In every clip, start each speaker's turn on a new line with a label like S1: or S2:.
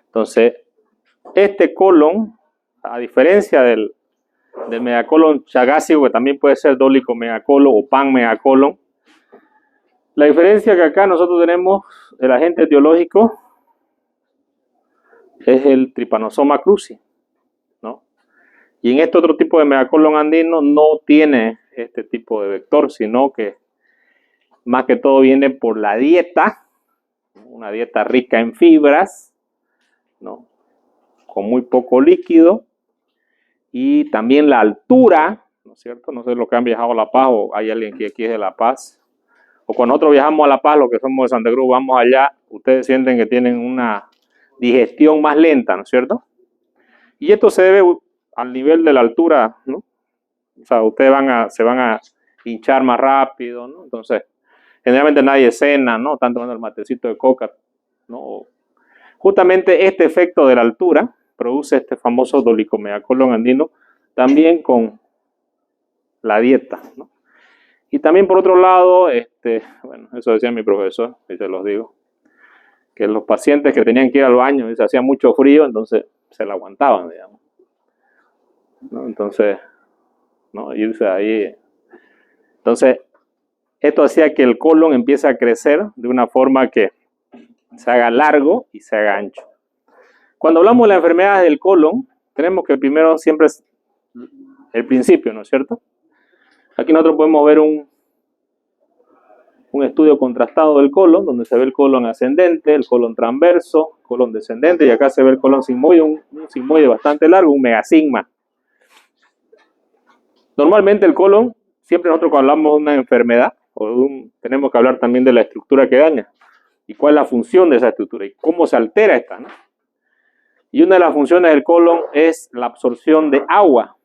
S1: Entonces, este colon, a diferencia del megacolon chagásico, que también puede ser dolicomegacolon o panmegacolon, la diferencia que acá nosotros tenemos, el agente etiológico, es el Trypanosoma cruzi, ¿no? Y en este otro tipo de megacolon andino no tiene este tipo de vector, sino que más que todo viene por la dieta, una dieta rica en fibras, ¿no? Con muy poco líquido, y también la altura, ¿no es cierto? No sé los que han viajado a La Paz, o hay alguien que aquí es de La Paz, o cuando nosotros viajamos a La Paz, los que somos de Santa Cruz, vamos allá, ustedes sienten que tienen una digestión más lenta, ¿no es cierto? Y esto se debe al nivel de la altura, ¿no? O sea, ustedes se van a hinchar más rápido, ¿no? Entonces, generalmente nadie cena, ¿no? Están tomando el matecito de coca, ¿no? Justamente este efecto de la altura produce este famoso dolicomegacolon andino, también con la dieta, ¿no? Y también por otro lado, bueno, eso decía mi profesor, y se los digo, que los pacientes que tenían que ir al baño y se hacía mucho frío, entonces se la aguantaban, digamos, ¿no? Entonces, ¿no? Irse ahí. Entonces, esto hacía que el colon empiece a crecer de una forma que se haga largo y se haga ancho. Cuando hablamos de las enfermedades del colon, tenemos que primero siempre es el principio, ¿no es cierto? Aquí nosotros podemos ver un estudio contrastado del colon, donde se ve el colon ascendente, el colon transverso, colon descendente, y acá se ve el colon sigmoide, un sigmoide bastante largo, un megasigma. Normalmente el colon, siempre nosotros cuando hablamos de una enfermedad, tenemos que hablar también de la estructura que daña, y cuál es la función de esa estructura, y cómo se altera esta, ¿no? Y una de las funciones del colon es la absorción de agua,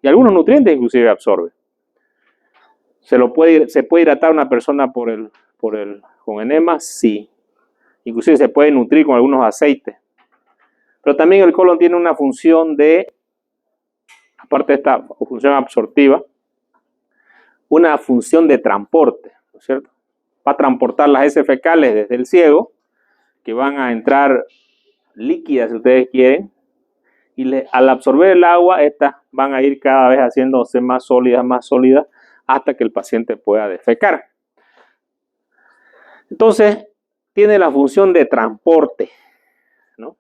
S1: y algunos nutrientes inclusive absorbe. ¿Se puede hidratar una persona con enema? Sí. Inclusive se puede nutrir con algunos aceites. Pero también el colon tiene una función aparte de esta función absortiva, una función de transporte, ¿no es cierto? Va a transportar las heces fecales desde el ciego, que van a entrar líquidas si ustedes quieren, y al absorber el agua, estas van a ir cada vez haciéndose más sólidas, hasta que el paciente pueda defecar. Entonces, tiene la función de transporte, ¿no?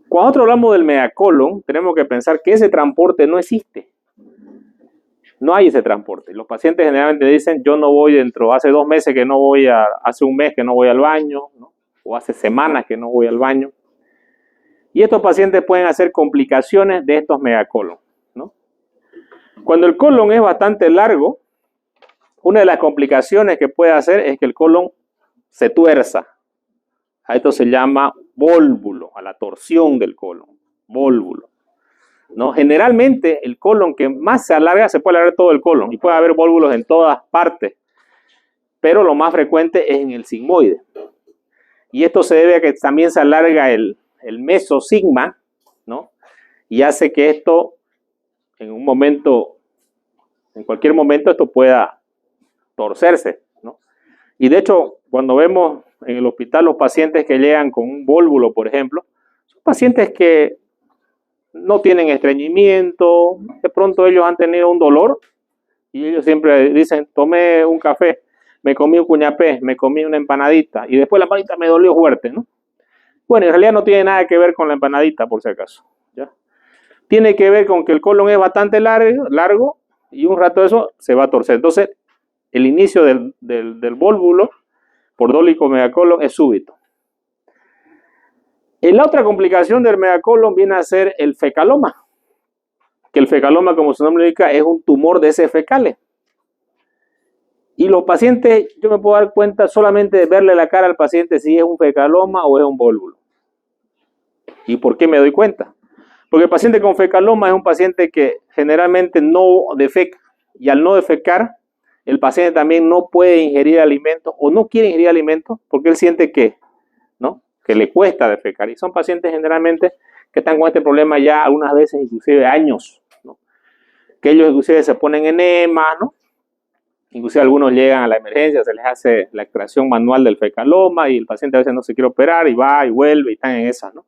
S1: Cuando nosotros hablamos del megacolon, tenemos que pensar que ese transporte no existe. No hay ese transporte. Los pacientes generalmente dicen, yo no voy hace 2 meses que no voy hace un mes que no voy al baño, ¿no? O hace semanas que no voy al baño. Y estos pacientes pueden hacer complicaciones de estos megacolon, ¿no? Cuando el colon es bastante largo, una de las complicaciones que puede hacer es que el colon se tuerza. A esto se llama vólvulo, a la torsión del colon, vólvulo, ¿no? Generalmente el colon que más se alarga, se puede alargar todo el colon y puede haber vólvulos en todas partes, pero lo más frecuente es en el sigmoide. Y esto se debe a que también se alarga el mesosigma, ¿no? Y hace que esto en cualquier momento esto pueda torcerse, ¿no? Y de hecho, cuando vemos en el hospital los pacientes que llegan con un vólvulo, por ejemplo, son pacientes que no tienen estreñimiento, de pronto ellos han tenido un dolor y ellos siempre dicen, tomé un café, me comí un cuñapé, me comí una empanadita y después la empanadita me dolió fuerte, ¿no? Bueno, en realidad no tiene nada que ver con la empanadita, por si acaso, ¿ya? Tiene que ver con que el colon es bastante largo y un rato eso se va a torcer. Entonces, el inicio del vólvulo por dolicomegacolon es súbito. Y la otra complicación del megacolon viene a ser el fecaloma, que el fecaloma, como su nombre indica, es un tumor de heces fecales. Y los pacientes, yo me puedo dar cuenta solamente de verle la cara al paciente si es un fecaloma o es un vólvulo. ¿Y por qué me doy cuenta? Porque el paciente con fecaloma es un paciente que generalmente no defeca, y al no defecar, el paciente también no puede ingerir alimentos o no quiere ingerir alimentos porque él siente que le cuesta defecar. Y son pacientes generalmente que están con este problema ya algunas veces inclusive años, ¿no? Que ellos inclusive se ponen enemas, ¿no? Inclusive algunos llegan a la emergencia, se les hace la extracción manual del fecaloma y el paciente a veces no se quiere operar y va y vuelve y están en esa, ¿no?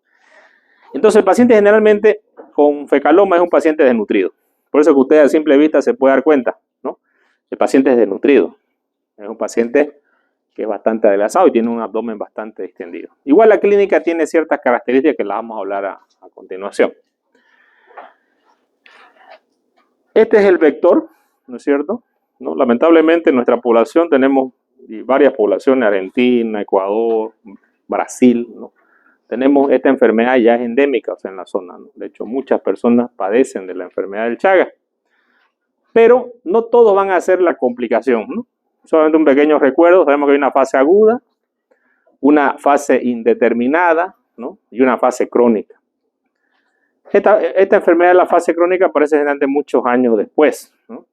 S1: Entonces el paciente generalmente con fecaloma es un paciente desnutrido. Por eso que usted a simple vista se puede dar cuenta, ¿no? El paciente es desnutrido. Es un paciente que es bastante adelgazado y tiene un abdomen bastante extendido. Igual la clínica tiene ciertas características que las vamos a hablar a continuación. Este es el vector, ¿no es cierto? ¿No? Lamentablemente en nuestra población tenemos varias poblaciones, Argentina, Ecuador, Brasil, ¿no? Tenemos esta enfermedad ya es endémica, o sea, en la zona, ¿no? De hecho, muchas personas padecen de la enfermedad del Chagas, pero no todos van a hacer la complicación, ¿no? Solamente un pequeño recuerdo, sabemos que hay una fase aguda, una fase indeterminada, ¿no? Y una fase crónica. Esta enfermedad de la fase crónica aparece generalmente muchos años después, ¿no?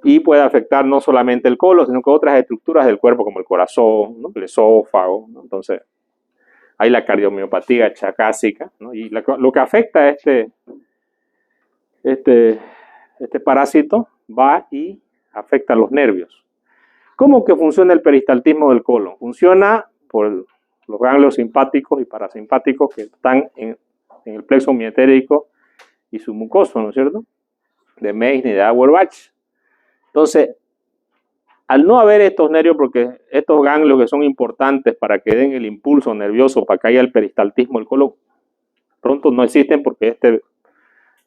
S1: Y puede afectar no solamente el colon, sino que otras estructuras del cuerpo, como el corazón, ¿no? El esófago, ¿no? Entonces, hay la cardiomiopatía chagásica, ¿no? Y lo que afecta a este parásito va y afecta a los nervios. ¿Cómo que funciona el peristaltismo del colon? Funciona por los ganglios simpáticos y parasimpáticos que están en el plexo miotérico y su mucoso, ¿no es cierto? De Meissner y de Auerbach. Entonces, al no haber estos nervios, porque estos ganglios que son importantes para que den el impulso nervioso, para que haya el peristaltismo del colon, pronto no existen porque este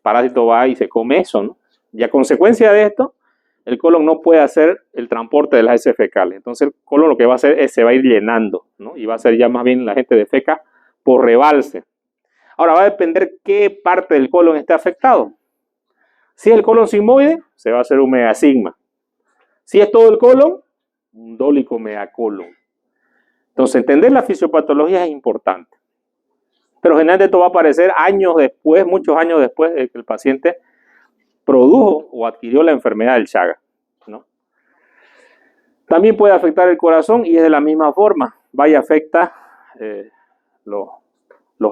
S1: parásito va y se come eso, ¿no? Y a consecuencia de esto, el colon no puede hacer el transporte de las heces fecales. Entonces el colon lo que va a hacer es se va a ir llenando, ¿no? Y va a ser ya más bien la gente defeca por rebalse. Ahora va a depender qué parte del colon esté afectado. Si es el colon sigmoide, se va a hacer un megasigma. Si es todo el colon, un dólico megacolon. Entonces entender la fisiopatología es importante. Pero generalmente esto va a aparecer años después, muchos años después de que el paciente produjo o adquirió la enfermedad del Chagas, ¿no? También puede afectar el corazón y es de la misma forma. Va y afecta los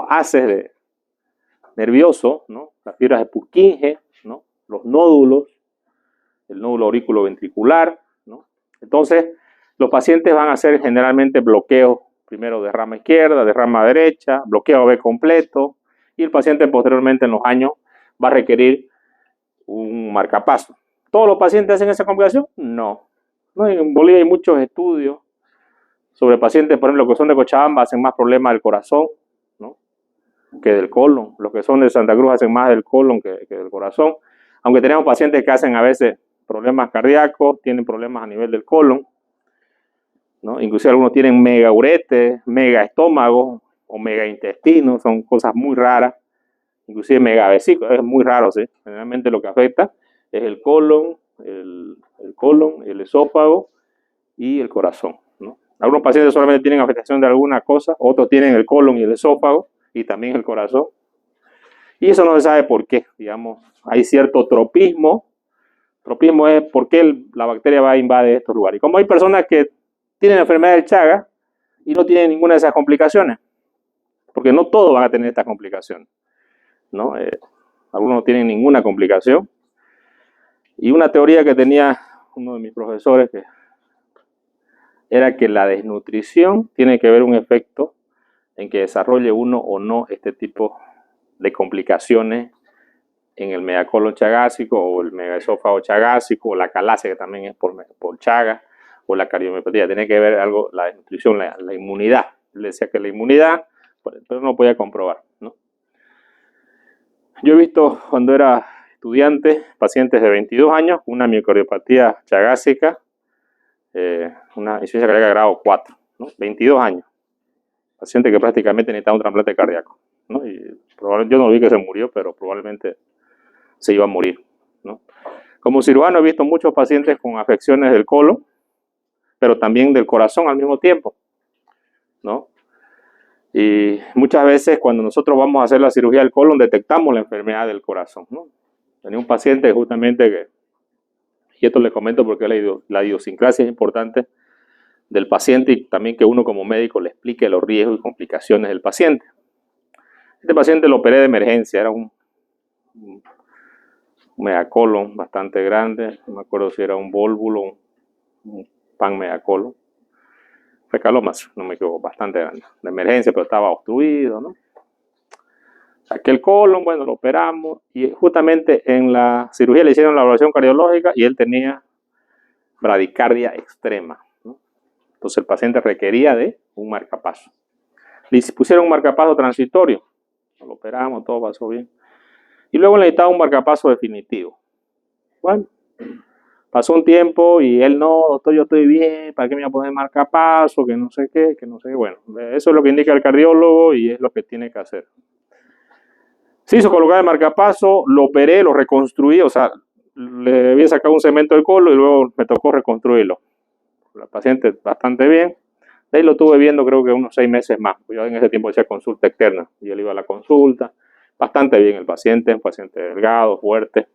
S1: haces nerviosos, ¿no? Las fibras de Purkinje, ¿no? Los nódulos, el nódulo aurículo-ventricular, ¿no? Entonces, los pacientes van a hacer generalmente bloqueos, primero de rama izquierda, de rama derecha, bloqueo B completo, y el paciente posteriormente en los años va a requerir un marcapaso. ¿Todos los pacientes hacen esa complicación? No. En Bolivia hay muchos estudios sobre pacientes, por ejemplo, que son de Cochabamba hacen más problemas del corazón, ¿no? Que del colon. Los que son de Santa Cruz hacen más del colon que del corazón. Aunque tenemos pacientes que hacen a veces problemas cardíacos, tienen problemas a nivel del colon, ¿no? Inclusive algunos tienen mega uretes, mega estómago o mega intestino, son cosas muy raras. Inclusive megavesículos, es muy raro, ¿sí? Generalmente lo que afecta es el colon, el esófago y el corazón, ¿no? Algunos pacientes solamente tienen afectación de alguna cosa, otros tienen el colon y el esófago y también el corazón. Y eso no se sabe por qué, digamos, hay cierto tropismo. Tropismo es por qué la bacteria va a invadir estos lugares. Y como hay personas que tienen la enfermedad del Chagas y no tienen ninguna de esas complicaciones, porque no todos van a tener estas complicaciones, ¿no? Algunos no tienen ninguna complicación. Y una teoría que tenía uno de mis profesores era que la desnutrición tiene que ver un efecto en que desarrolle uno o no este tipo de complicaciones en el megacolon chagásico o el megaesófago chagásico o la calasia, que también es por Chagas, o la cardiomiopatía. Tiene que ver algo, la desnutrición, la inmunidad. Él decía que la inmunidad, pero no podía comprobar, ¿no? Yo he visto cuando era estudiante pacientes de 22 años, una miocardiopatía chagásica, una insuficiencia cardíaca grado 4, ¿no? 22 años. Paciente que prácticamente necesitaba un trasplante cardíaco, ¿no? Y probablemente, yo no vi que se murió, pero probablemente se iba a morir, ¿no? Como cirujano he visto muchos pacientes con afecciones del colon, pero también del corazón al mismo tiempo, ¿no? Y muchas veces cuando nosotros vamos a hacer la cirugía del colon detectamos la enfermedad del corazón, ¿no? Tenía un paciente justamente que, y esto le comento porque la idiosincrasia es importante del paciente y también que uno como médico le explique los riesgos y complicaciones del paciente. Este paciente lo operé de emergencia, era un megacolon bastante grande, no me acuerdo si era un vólvulo, un pan megacolon. Fecalomas, no me equivoco, bastante grande, de emergencia, pero estaba obstruido, ¿no? Saqué el colon, bueno, lo operamos y justamente en la cirugía le hicieron la evaluación cardiológica y él tenía bradicardia extrema, ¿no? Entonces el paciente requería de un marcapaso. Le pusieron un marcapaso transitorio, lo operamos, todo pasó bien. Y luego necesitaba un marcapaso definitivo. Bueno, pasó un tiempo y él no, doctor, yo estoy bien, ¿para qué me voy a poner marcapaso? Que no sé qué, que no sé qué. Bueno, eso es lo que indica el cardiólogo y es lo que tiene que hacer. Se hizo colocar el marcapaso, lo operé, lo reconstruí, o sea, le había sacado un cemento del colon y luego me tocó reconstruirlo. El paciente bastante bien. De ahí lo estuve viendo creo que unos 6 meses más. Yo en ese tiempo hacía consulta externa y él iba a la consulta. Bastante bien el paciente, un paciente delgado, fuerte.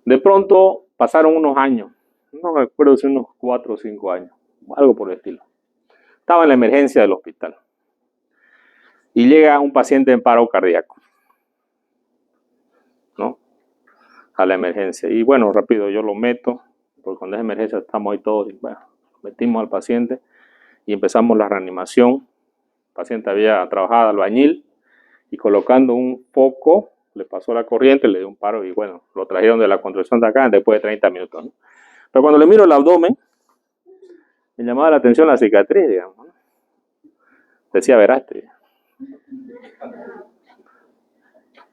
S1: De pronto pasaron unos años, no recuerdo si unos 4 o 5 años, algo por el estilo. Estaba en la emergencia del hospital y llega un paciente en paro cardíaco, ¿no? A la emergencia. Y bueno, rápido yo lo meto, porque cuando es emergencia estamos ahí todos, y bueno, metimos al paciente y empezamos la reanimación. El paciente había trabajado albañil y colocando un foco le pasó la corriente, le dio un paro y bueno, lo trajeron de la construcción de acá después de 30 minutos, ¿no? Pero cuando le miro el abdomen, me llamaba la atención la cicatriz, digamos, ¿no? Decía Verástegui.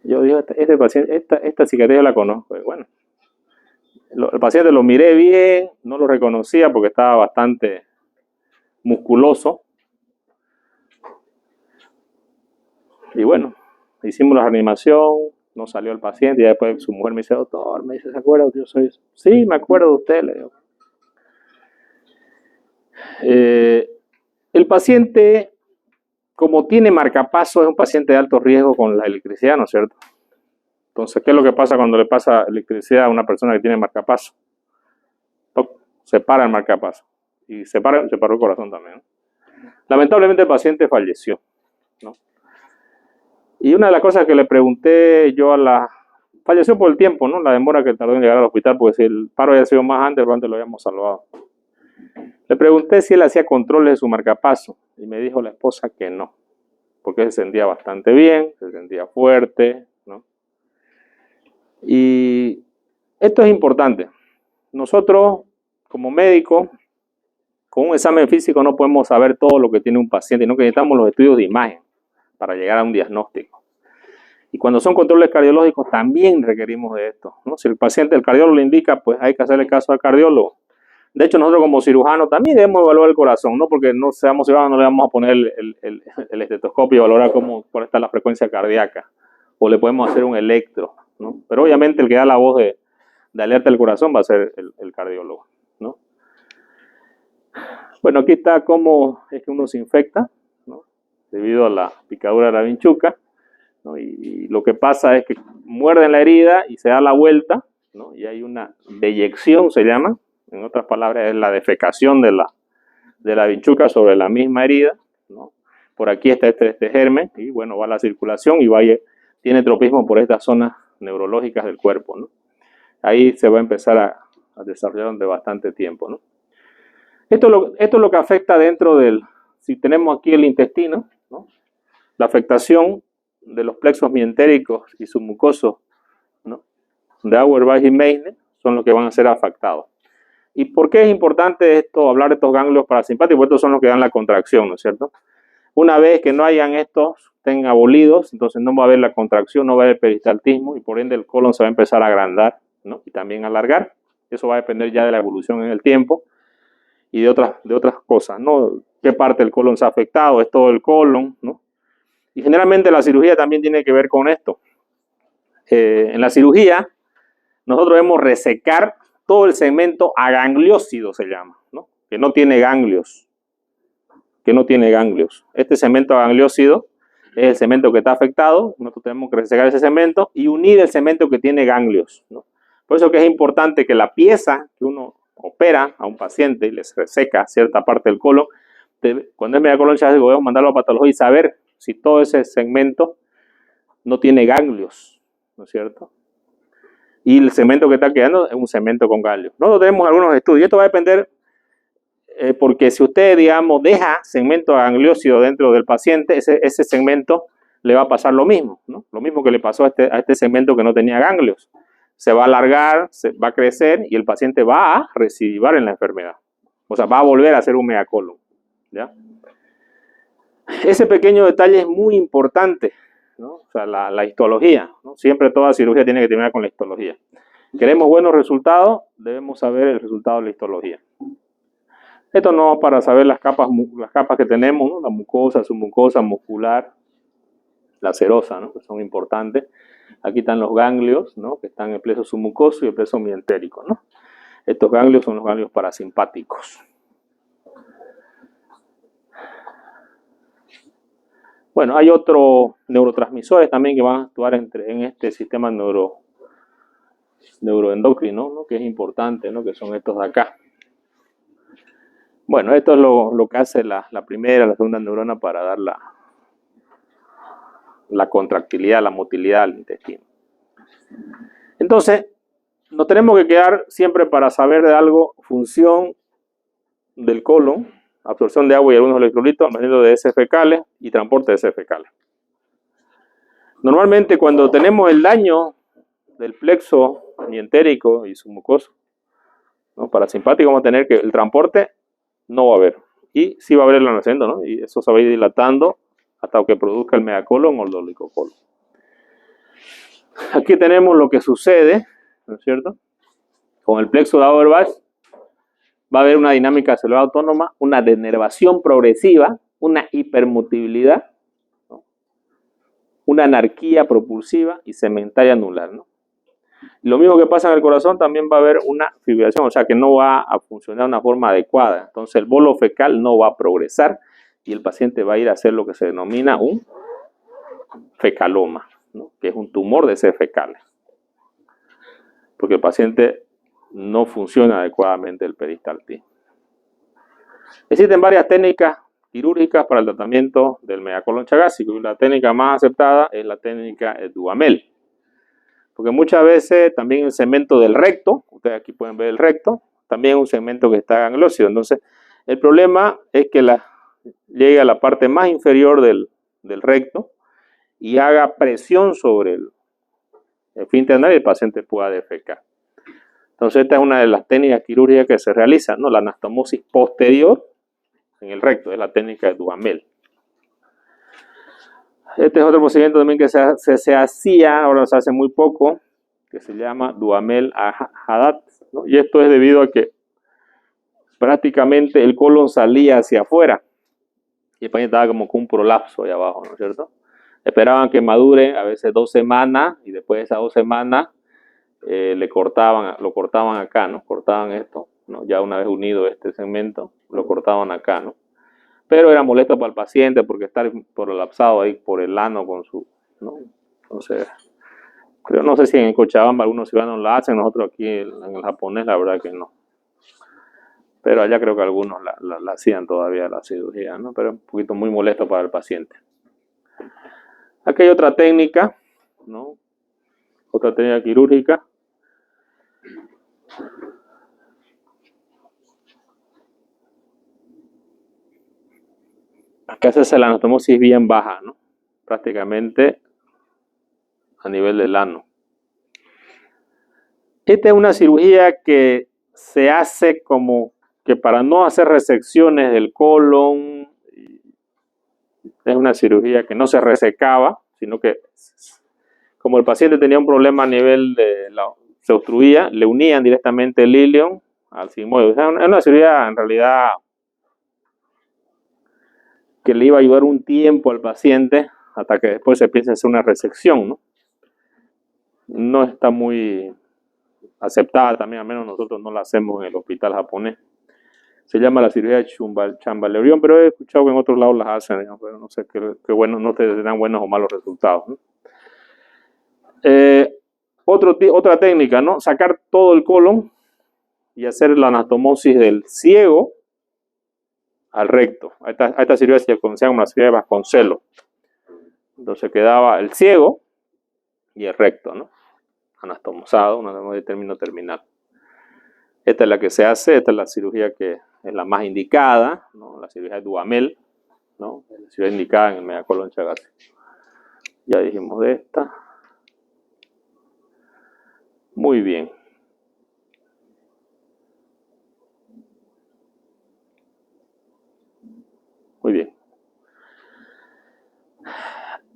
S1: Yo digo, este paciente, esta cicatriz yo la conozco. Y bueno, el paciente lo miré bien, no lo reconocía porque estaba bastante musculoso. Y bueno, hicimos la reanimación, no salió el paciente y después su mujer me dice, doctor, me dice, ¿se acuerda? Yo soy, sí, me acuerdo de usted, le digo. El paciente, como tiene marcapaso, es un paciente de alto riesgo con la electricidad, ¿no es cierto? Entonces, ¿qué es lo que pasa cuando le pasa electricidad a una persona que tiene marcapaso? Se para el marcapaso y se paró el corazón también, ¿no? Lamentablemente el paciente falleció, ¿no? Y una de las cosas que le pregunté yo falleció por el tiempo, ¿no? La demora que tardó en llegar al hospital, porque si el paro había sido más antes, lo habíamos salvado. Le pregunté si él hacía controles de su marcapaso y me dijo la esposa que no, porque se sentía bastante bien, se sentía fuerte, ¿no? Y esto es importante. Nosotros, como médicos, con un examen físico no podemos saber todo lo que tiene un paciente, sino que necesitamos los estudios de imagen para llegar a un diagnóstico. Y cuando son controles cardiológicos también requerimos de esto, ¿no? Si el paciente, el cardiólogo le indica, pues hay que hacerle caso al cardiólogo. De hecho, nosotros como cirujanos también debemos evaluar el corazón, ¿no? Porque no seamos cirujanos, no le vamos a poner el estetoscopio y valorar cuál está la frecuencia cardíaca. O le podemos hacer un electro, ¿no? Pero obviamente el que da la voz de alerta del corazón va a ser el cardiólogo, ¿no? Bueno, aquí está cómo es que uno se infecta, ¿no? Debido a la picadura de la vinchuca, ¿no? Y lo que pasa es que muerden la herida y se da la vuelta, ¿no? Y hay una deyección, se llama. En otras palabras, es la defecación de la vinchuca sobre la misma herida, ¿no? Por aquí está este germen y bueno, va a la circulación y tiene tropismo por estas zonas neurológicas del cuerpo, ¿no? Ahí se va a empezar a desarrollar de bastante tiempo, ¿no? Esto es lo que afecta dentro si tenemos aquí el intestino, ¿no? La afectación de los plexos mientéricos y submucosos, ¿no? De Auerbach y Meissner son los que van a ser afectados. ¿Y por qué es importante hablar de estos ganglios parasimpáticos? Porque estos son los que dan la contracción, ¿no es cierto? Una vez que no hayan estén abolidos, entonces no va a haber la contracción, no va a haber peristaltismo y por ende el colon se va a empezar a agrandar, ¿no? Y también a alargar. Eso va a depender ya de la evolución en el tiempo y de otras cosas, ¿no? ¿Qué parte del colon se ha afectado? ¿Es todo el colon, ¿no? Y generalmente la cirugía también tiene que ver con esto. En la cirugía nosotros debemos resecar todo el segmento agangliósido, se llama, ¿no? Que no tiene ganglios. Este segmento agangliósido es el segmento que está afectado. Nosotros tenemos que resecar ese segmento y unir el segmento que tiene ganglios, ¿no? Por eso que es importante que la pieza que uno opera a un paciente y les reseca cierta parte del colon, cuando es megacolon debemos mandarlo a patología y saber si todo ese segmento no tiene ganglios, ¿no es cierto? y el segmento que está quedando es un segmento con ganglios. Nosotros tenemos algunos estudios. Esto va a depender porque si usted, digamos, deja segmento gangliosio dentro del paciente, ese segmento le va a pasar lo mismo, ¿no? Lo mismo que le pasó a este segmento que no tenía ganglios. Se va a alargar, va a crecer y el paciente va a recidivar en la enfermedad. O sea, va a volver a hacer un megacolon, ¿ya? Ese pequeño detalle es muy importante, ¿no? O sea, la histología, ¿no? Siempre toda cirugía tiene que terminar con la histología. Queremos buenos resultados, debemos saber el resultado de la histología. Esto no para saber las capas que tenemos, ¿no? La mucosa, submucosa, muscular, la serosa, ¿no? Que son importantes. Aquí están los ganglios, ¿no? Que están en el plexo submucoso y el plexo mientérico, ¿no? Estos ganglios son los ganglios parasimpáticos. Bueno, hay otros neurotransmisores también que van a actuar en este sistema neuroendocrino, ¿no? Que es importante, ¿no? Que son estos de acá. Bueno, esto es lo que hace la primera, la segunda neurona para dar la contractilidad, la motilidad al intestino. Entonces, nos tenemos que quedar siempre para saber de algo, función del colon, absorción de agua y algunos electrolitos, almacenamiento de heces fecales y transporte de heces fecales. Normalmente cuando tenemos el daño del plexo mientérico y submucoso, ¿no? Parasimpático, vamos a tener que el transporte no va a haber. Y sí va a haber el almacenamiento, ¿no? Y eso se va a ir dilatando hasta que produzca el megacolon o el dolicocolon. Aquí tenemos lo que sucede, ¿no es cierto? Con el plexo de Auerbach va a haber una dinámica celular autónoma, una denervación progresiva, una hipermotilidad, ¿no? Una anarquía propulsiva y segmentaria anular, ¿no? Lo mismo que pasa en el corazón, también va a haber una fibrilación, o sea que no va a funcionar de una forma adecuada. Entonces el bolo fecal no va a progresar y el paciente va a ir a hacer lo que se denomina un fecaloma, ¿no? Que es un tumor de heces fecales. Porque el paciente no funciona adecuadamente el peristaltismo. Existen varias técnicas quirúrgicas para el tratamiento del megacolon chagásico y la técnica más aceptada es la técnica Duhamel. Porque muchas veces también el segmento del recto, ustedes aquí pueden ver el recto, también es un segmento que está gangliosio. Entonces, el problema es que llegue a la parte más inferior del recto y haga presión sobre el esfínter anal y el paciente pueda defecar. Entonces, esta es una de las técnicas quirúrgicas que se realizan, ¿no? La anastomosis posterior en el recto, es la técnica de Duhamel. Este es otro procedimiento también que se hacía, ahora se hace muy poco, que se llama Duhamel-Haddad, ¿no? Y esto es debido a que prácticamente el colon salía hacia afuera y el paciente estaba como con un prolapso ahí abajo, ¿no es cierto? Esperaban que madure a veces 2 semanas y después de esas 2 semanas lo cortaban acá, ¿no? Cortaban esto, ¿no? Ya una vez unido este segmento, lo cortaban acá, ¿no? Pero era molesto para el paciente porque estar prolapsado ahí por el ano con su, ¿no? Entonces, no sé si en Cochabamba algunos ciudadanos la hacen, nosotros aquí en el japonés la verdad que no. Pero allá creo que algunos la hacían todavía la cirugía, ¿no? Pero es un poquito muy molesto para el paciente. Aquí hay otra técnica, ¿no? Otra técnica quirúrgica. Acá se hace la anastomosis bien baja, ¿no? Prácticamente a nivel del ano. Esta es una cirugía que se hace como que para no hacer resecciones del colon, es una cirugía que no se resecaba, sino que como el paciente tenía un problema a nivel se obstruía, le unían directamente el ileum al sigmoide. O sea, es una cirugía en realidad que le iba a ayudar un tiempo al paciente hasta que después se piense en hacer una resección, ¿no? No está muy aceptada también, al menos nosotros no la hacemos en el hospital japonés. Se llama la cirugía de Chamberlain, pero he escuchado que en otros lados las hacen, ¿no? Pero no sé qué bueno, no te dan buenos o malos resultados, ¿no? Otra técnica, ¿no? Sacar todo el colon y hacer la anastomosis del ciego al recto. A esta cirugía se conocía como la cirugía de Vasconcelos. Entonces quedaba el ciego y el recto, ¿no? anastomosado, un anastomoide de término terminal. Esta es la que se hace, esta es la cirugía que es la más indicada, ¿no? La cirugía de Duhamel, ¿no? La cirugía indicada en el megacolon chagásico. Ya dijimos de esta. Muy bien. Muy bien.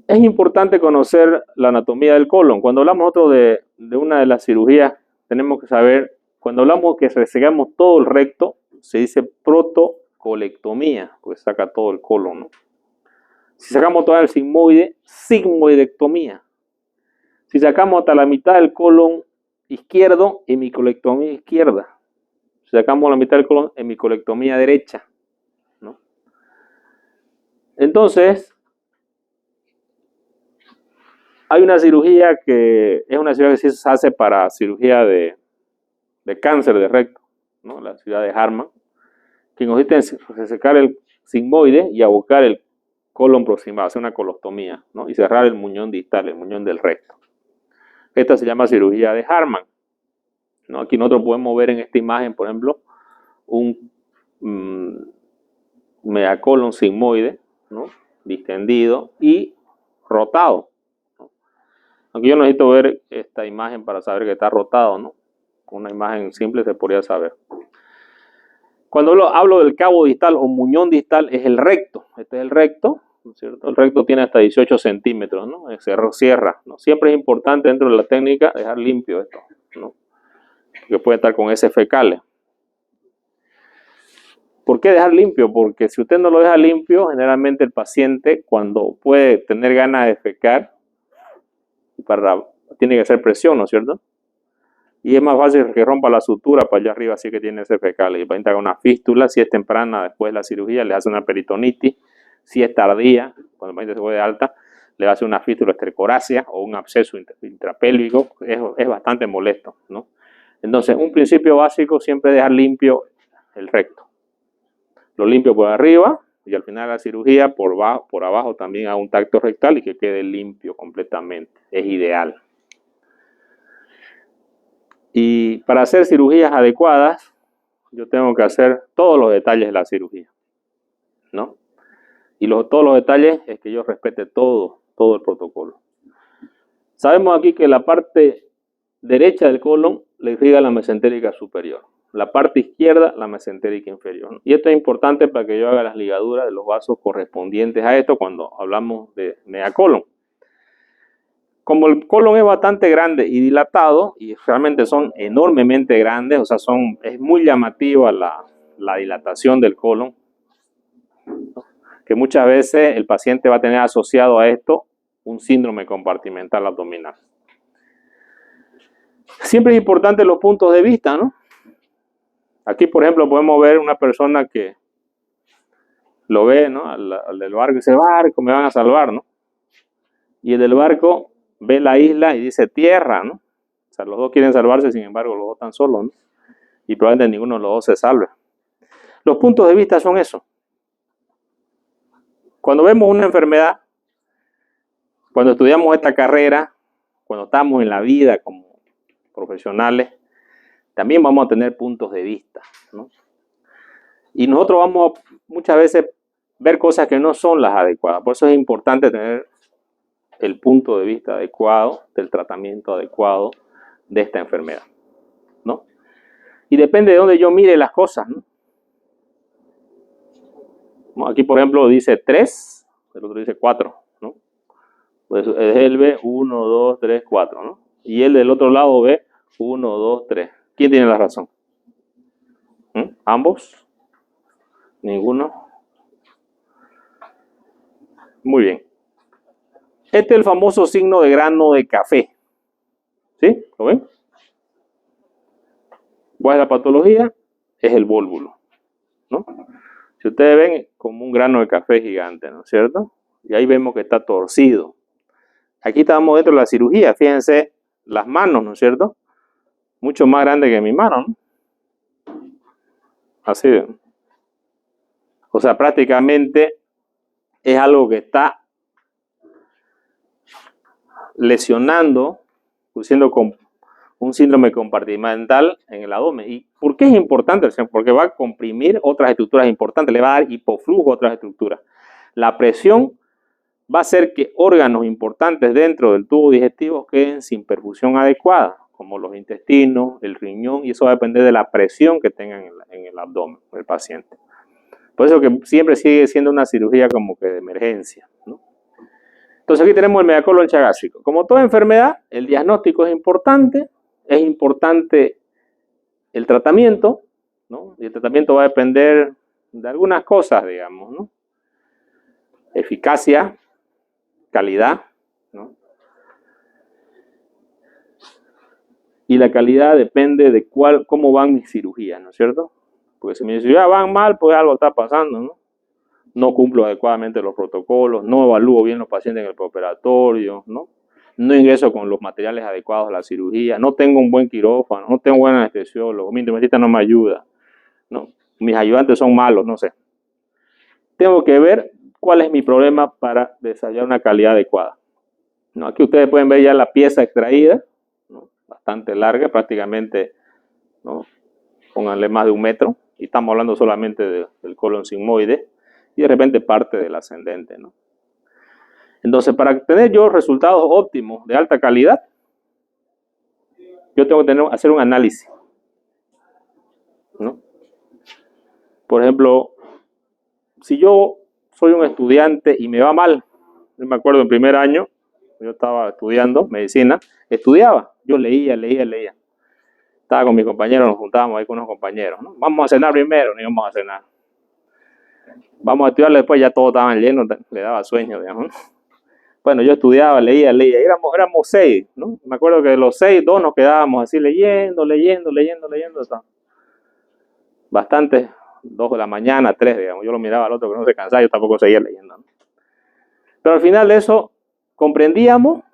S1: Es importante conocer la anatomía del colon. Cuando hablamos nosotros de una de las cirugías, tenemos que saber, cuando hablamos que resecamos todo el recto, se dice protocolectomía, porque saca todo el colon, ¿no? Si sacamos todo el sigmoide, sigmoidectomía. Si sacamos hasta la mitad del colon izquierdo, hemicolectomía izquierda. Si sacamos la mitad del colon, hemicolectomía derecha, ¿no? Entonces, hay una cirugía que es una cirugía que se hace para cirugía de cáncer de recto, ¿no? La cirugía de Hartmann, que consiste en resecar el sigmoide y abocar el colon proximal, hacer una colostomía, ¿no? Y cerrar el muñón distal, el muñón del recto. Esta se llama cirugía de Hartmann, ¿no? Aquí nosotros podemos ver en esta imagen, por ejemplo, un megacolon sigmoide, ¿no? Distendido y rotado, ¿no? Aquí yo necesito ver esta imagen para saber que está rotado, ¿no? Con una imagen simple se podría saber. Cuando hablo del cabo distal o muñón distal es el recto. Este es el recto, ¿no es cierto? El recto tiene hasta 18 centímetros, ¿no? Se cierra, ¿no? Siempre es importante dentro de la técnica dejar limpio esto, ¿no? Que puede estar con heces fecales. ¿Por qué dejar limpio? Porque si usted no lo deja limpio, generalmente el paciente cuando puede tener ganas de defecar, tiene que hacer presión, ¿no es cierto? Y es más fácil que rompa la sutura para allá arriba, así que tiene heces fecales. Y el paciente haga una fístula, si es temprana después de la cirugía, le hace una peritonitis. Si es tardía, cuando el paciente se fue de alta, le hace una fístula estercorácea o un absceso intrapélvico. Es bastante molesto, ¿no? Entonces, un principio básico siempre es dejar limpio el recto. Lo limpio por arriba y al final de la cirugía por abajo también hago un tacto rectal y que quede limpio completamente. Es ideal. Y para hacer cirugías adecuadas, yo tengo que hacer todos los detalles de la cirugía, ¿no? Y todos los detalles es que yo respete todo el protocolo. Sabemos aquí que la parte derecha del colon le irriga la mesentérica superior. La parte izquierda, la mesentérica inferior. Y esto es importante para que yo haga las ligaduras de los vasos correspondientes a esto cuando hablamos de megacolon. Como el colon es bastante grande y dilatado, y realmente son enormemente grandes, o sea, es muy llamativa la dilatación del colon, que muchas veces el paciente va a tener asociado a esto un síndrome compartimental abdominal. Siempre es importante los puntos de vista, ¿no? Aquí, por ejemplo, podemos ver una persona que lo ve, ¿no? Al del barco y dice, barco, me van a salvar, ¿no? Y el del barco ve la isla y dice tierra, ¿no? O sea, los dos quieren salvarse, sin embargo, los dos están solos, ¿no? Y probablemente ninguno de los dos se salve. Los puntos de vista son eso. Cuando vemos una enfermedad, cuando estudiamos esta carrera, cuando estamos en la vida como profesionales, también vamos a tener puntos de vista, ¿no? Y nosotros vamos a muchas veces ver cosas que no son las adecuadas. Por eso es importante tener el punto de vista adecuado, del tratamiento adecuado de esta enfermedad, ¿no? Y depende de dónde yo mire las cosas, ¿no? Aquí, por ejemplo, dice 3, el otro dice 4, ¿no? Pues él ve 1, 2, 3, 4, ¿no? Y él del otro lado ve 1, 2, 3. ¿Quién tiene la razón? ¿Ambos? ¿Ninguno? Muy bien. Este es el famoso signo de grano de café. ¿Sí? ¿Lo ven? ¿Cuál es la patología? Es el vólvulo, ¿no? Si ustedes ven, como un grano de café gigante, ¿no es cierto? Y ahí vemos que está torcido. Aquí estamos dentro de la cirugía. Fíjense las manos, ¿no es cierto? Mucho más grande que mi mano, ¿no? Así. O sea, prácticamente es algo que está lesionando, siendo un síndrome compartimental en el abdomen. ¿Y por qué es importante? Porque va a comprimir otras estructuras importantes, le va a dar hipoflujo a otras estructuras. La presión va a hacer que órganos importantes dentro del tubo digestivo queden sin perfusión adecuada, como los intestinos, el riñón, y eso va a depender de la presión que tengan en el abdomen del paciente. Por eso que siempre sigue siendo una cirugía como que de emergencia, ¿no? Entonces aquí tenemos el megacolon chagástrico. Como toda enfermedad, el diagnóstico es importante el tratamiento, ¿no? Y el tratamiento va a depender de algunas cosas, digamos, ¿no? Eficacia, calidad, ¿no? Y la calidad depende de cómo van mis cirugías, ¿no es cierto? Porque si mis cirugías van mal, pues algo está pasando, ¿no? No cumplo adecuadamente los protocolos, no evalúo bien los pacientes en el preoperatorio, ¿no? No ingreso con los materiales adecuados a la cirugía, no tengo un buen quirófano, no tengo buen anestesiólogo, mi internista no me ayuda, ¿no? Mis ayudantes son malos, no sé. Tengo que ver cuál es mi problema para desarrollar una calidad adecuada, ¿no? Aquí ustedes pueden ver ya la pieza extraída, ¿no? Bastante larga, prácticamente, ¿no? Pónganle más de 1 metro, y estamos hablando solamente del colon sigmoide, y de repente parte del ascendente, ¿no? Entonces, para tener yo resultados óptimos de alta calidad, yo tengo que hacer un análisis, ¿no? Por ejemplo, si yo soy un estudiante y me va mal, yo me acuerdo en primer año, yo estaba estudiando medicina, yo leía. Estaba con mis compañeros, nos juntábamos ahí con unos compañeros, ¿no? Vamos a cenar primero, ni vamos a cenar. Vamos a estudiar después, ya todos estaban llenos, le daba sueño, digamos, ¿no? Bueno, yo estudiaba, leía, éramos 6, ¿no? Me acuerdo que de los 6, 2 nos quedábamos así leyendo, bastante, 2 de la mañana, 3, digamos, yo lo miraba al otro que no se cansaba, yo tampoco seguía leyendo, ¿no? Pero al final de eso, ¿comprendíamos?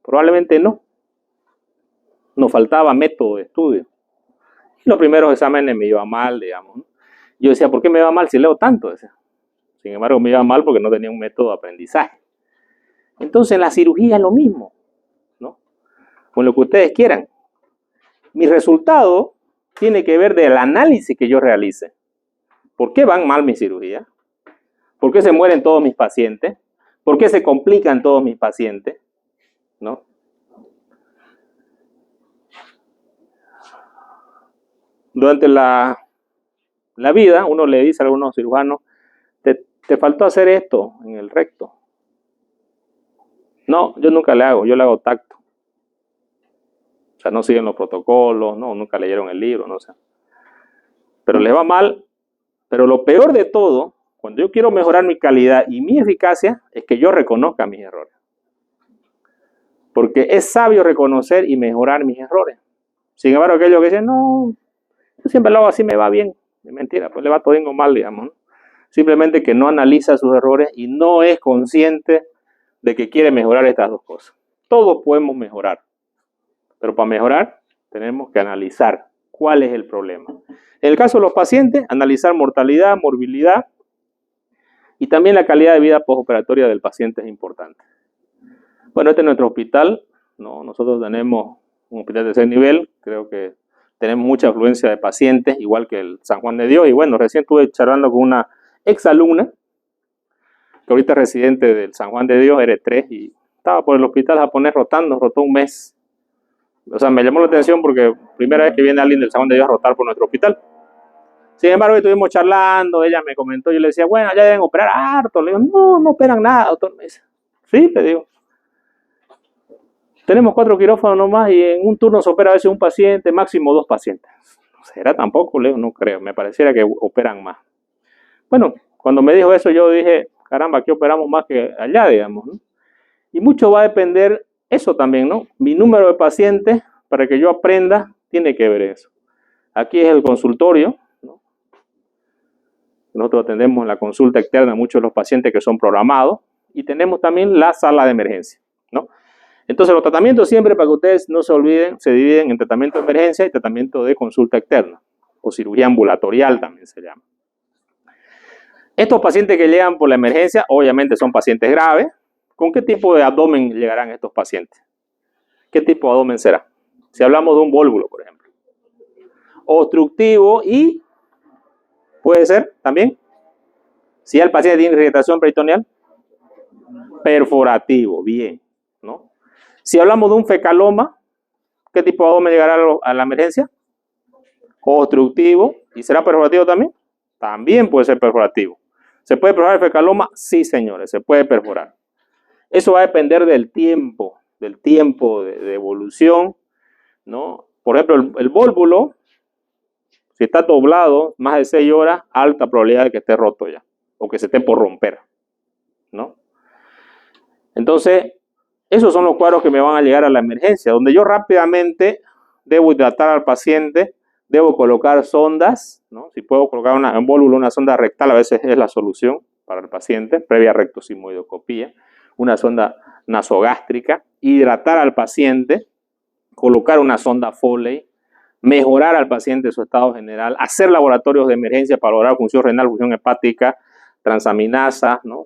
S1: Probablemente no. Nos faltaba método de estudio. Y los primeros exámenes me iba mal, digamos, ¿no? Yo decía, ¿por qué me va mal si leo tanto? Sin embargo, me iba mal porque no tenía un método de aprendizaje. Entonces, en la cirugía es lo mismo, ¿no? Con lo que ustedes quieran. Mi resultado tiene que ver del análisis que yo realice. ¿Por qué van mal mis cirugías? ¿Por qué se mueren todos mis pacientes? ¿Por qué se complican todos mis pacientes? ¿No? Durante la vida, uno le dice a algunos cirujanos, te faltó hacer esto en el recto. No, yo nunca le hago, yo le hago tacto. O sea, no siguen los protocolos, no, nunca leyeron el libro, no sé. Pero les va mal. Pero lo peor de todo, cuando yo quiero mejorar mi calidad y mi eficacia, es que yo reconozca mis errores. Porque es sabio reconocer y mejorar mis errores. Sin embargo, aquellos que dicen, no, yo siempre lo hago así, me va bien. Es mentira, pues le va todo mal, digamos, ¿no? Simplemente que no analiza sus errores y no es consciente de que quiere mejorar estas dos cosas. Todos podemos mejorar, pero para mejorar tenemos que analizar cuál es el problema. En el caso de los pacientes, analizar mortalidad, morbilidad y también la calidad de vida postoperatoria del paciente es importante. Bueno, este es nuestro hospital, ¿no? Nosotros tenemos un hospital de tercer nivel, creo que tenemos mucha afluencia de pacientes, igual que el San Juan de Dios, y bueno, recién estuve charlando con una exalumna, que ahorita es residente del San Juan de Dios, R3, y estaba por el hospital japonés rotó 1 mes. O sea, me llamó la atención porque primera vez que viene alguien del San Juan de Dios a rotar por nuestro hospital. Sin embargo, estuvimos charlando, ella me comentó, yo le decía, bueno, ya deben operar harto. Le digo, no operan nada, doctor. Me dice, sí, le digo. Tenemos 4 quirófanos nomás y en un turno se opera a veces un paciente, máximo 2 pacientes. ¿Será tampoco? Le digo, no creo, me pareciera que operan más. Bueno, cuando me dijo eso yo dije, caramba, aquí operamos más que allá, digamos, ¿no? Y mucho va a depender eso también, ¿no? Mi número de pacientes, para que yo aprenda, tiene que ver eso. Aquí es el consultorio, ¿no? Nosotros atendemos en la consulta externa a muchos de los pacientes que son programados y tenemos también la sala de emergencia, ¿no? Entonces los tratamientos siempre, para que ustedes no se olviden, se dividen en tratamiento de emergencia y tratamiento de consulta externa, o cirugía ambulatorial también se llama. Estos pacientes que llegan por la emergencia, obviamente son pacientes graves. ¿Con qué tipo de abdomen llegarán estos pacientes? ¿Qué tipo de abdomen será? Si hablamos de un vólvulo, por ejemplo. Obstructivo y puede ser también, si el paciente tiene irritación peritoneal, perforativo, bien, ¿no? Si hablamos de un fecaloma, ¿qué tipo de abdomen llegará a la emergencia? Obstructivo. ¿Y será perforativo también? También puede ser perforativo. ¿Se puede perforar el fecaloma? Sí, señores, se puede perforar. Eso va a depender del tiempo de evolución, ¿no? Por ejemplo, el vólvulo, si está doblado más de 6 horas, alta probabilidad de que esté roto ya, o que se esté por romper, ¿no? Entonces, esos son los cuadros que me van a llegar a la emergencia, donde yo rápidamente debo hidratar al paciente, debo colocar sondas, ¿no? Si puedo colocar un vólvulo, una sonda rectal, a veces es la solución para el paciente, previa rectosigmoidoscopía, una sonda nasogástrica, hidratar al paciente, colocar una sonda Foley, mejorar al paciente su estado general, hacer laboratorios de emergencia para lograr función renal, función hepática, transaminasa, ¿no?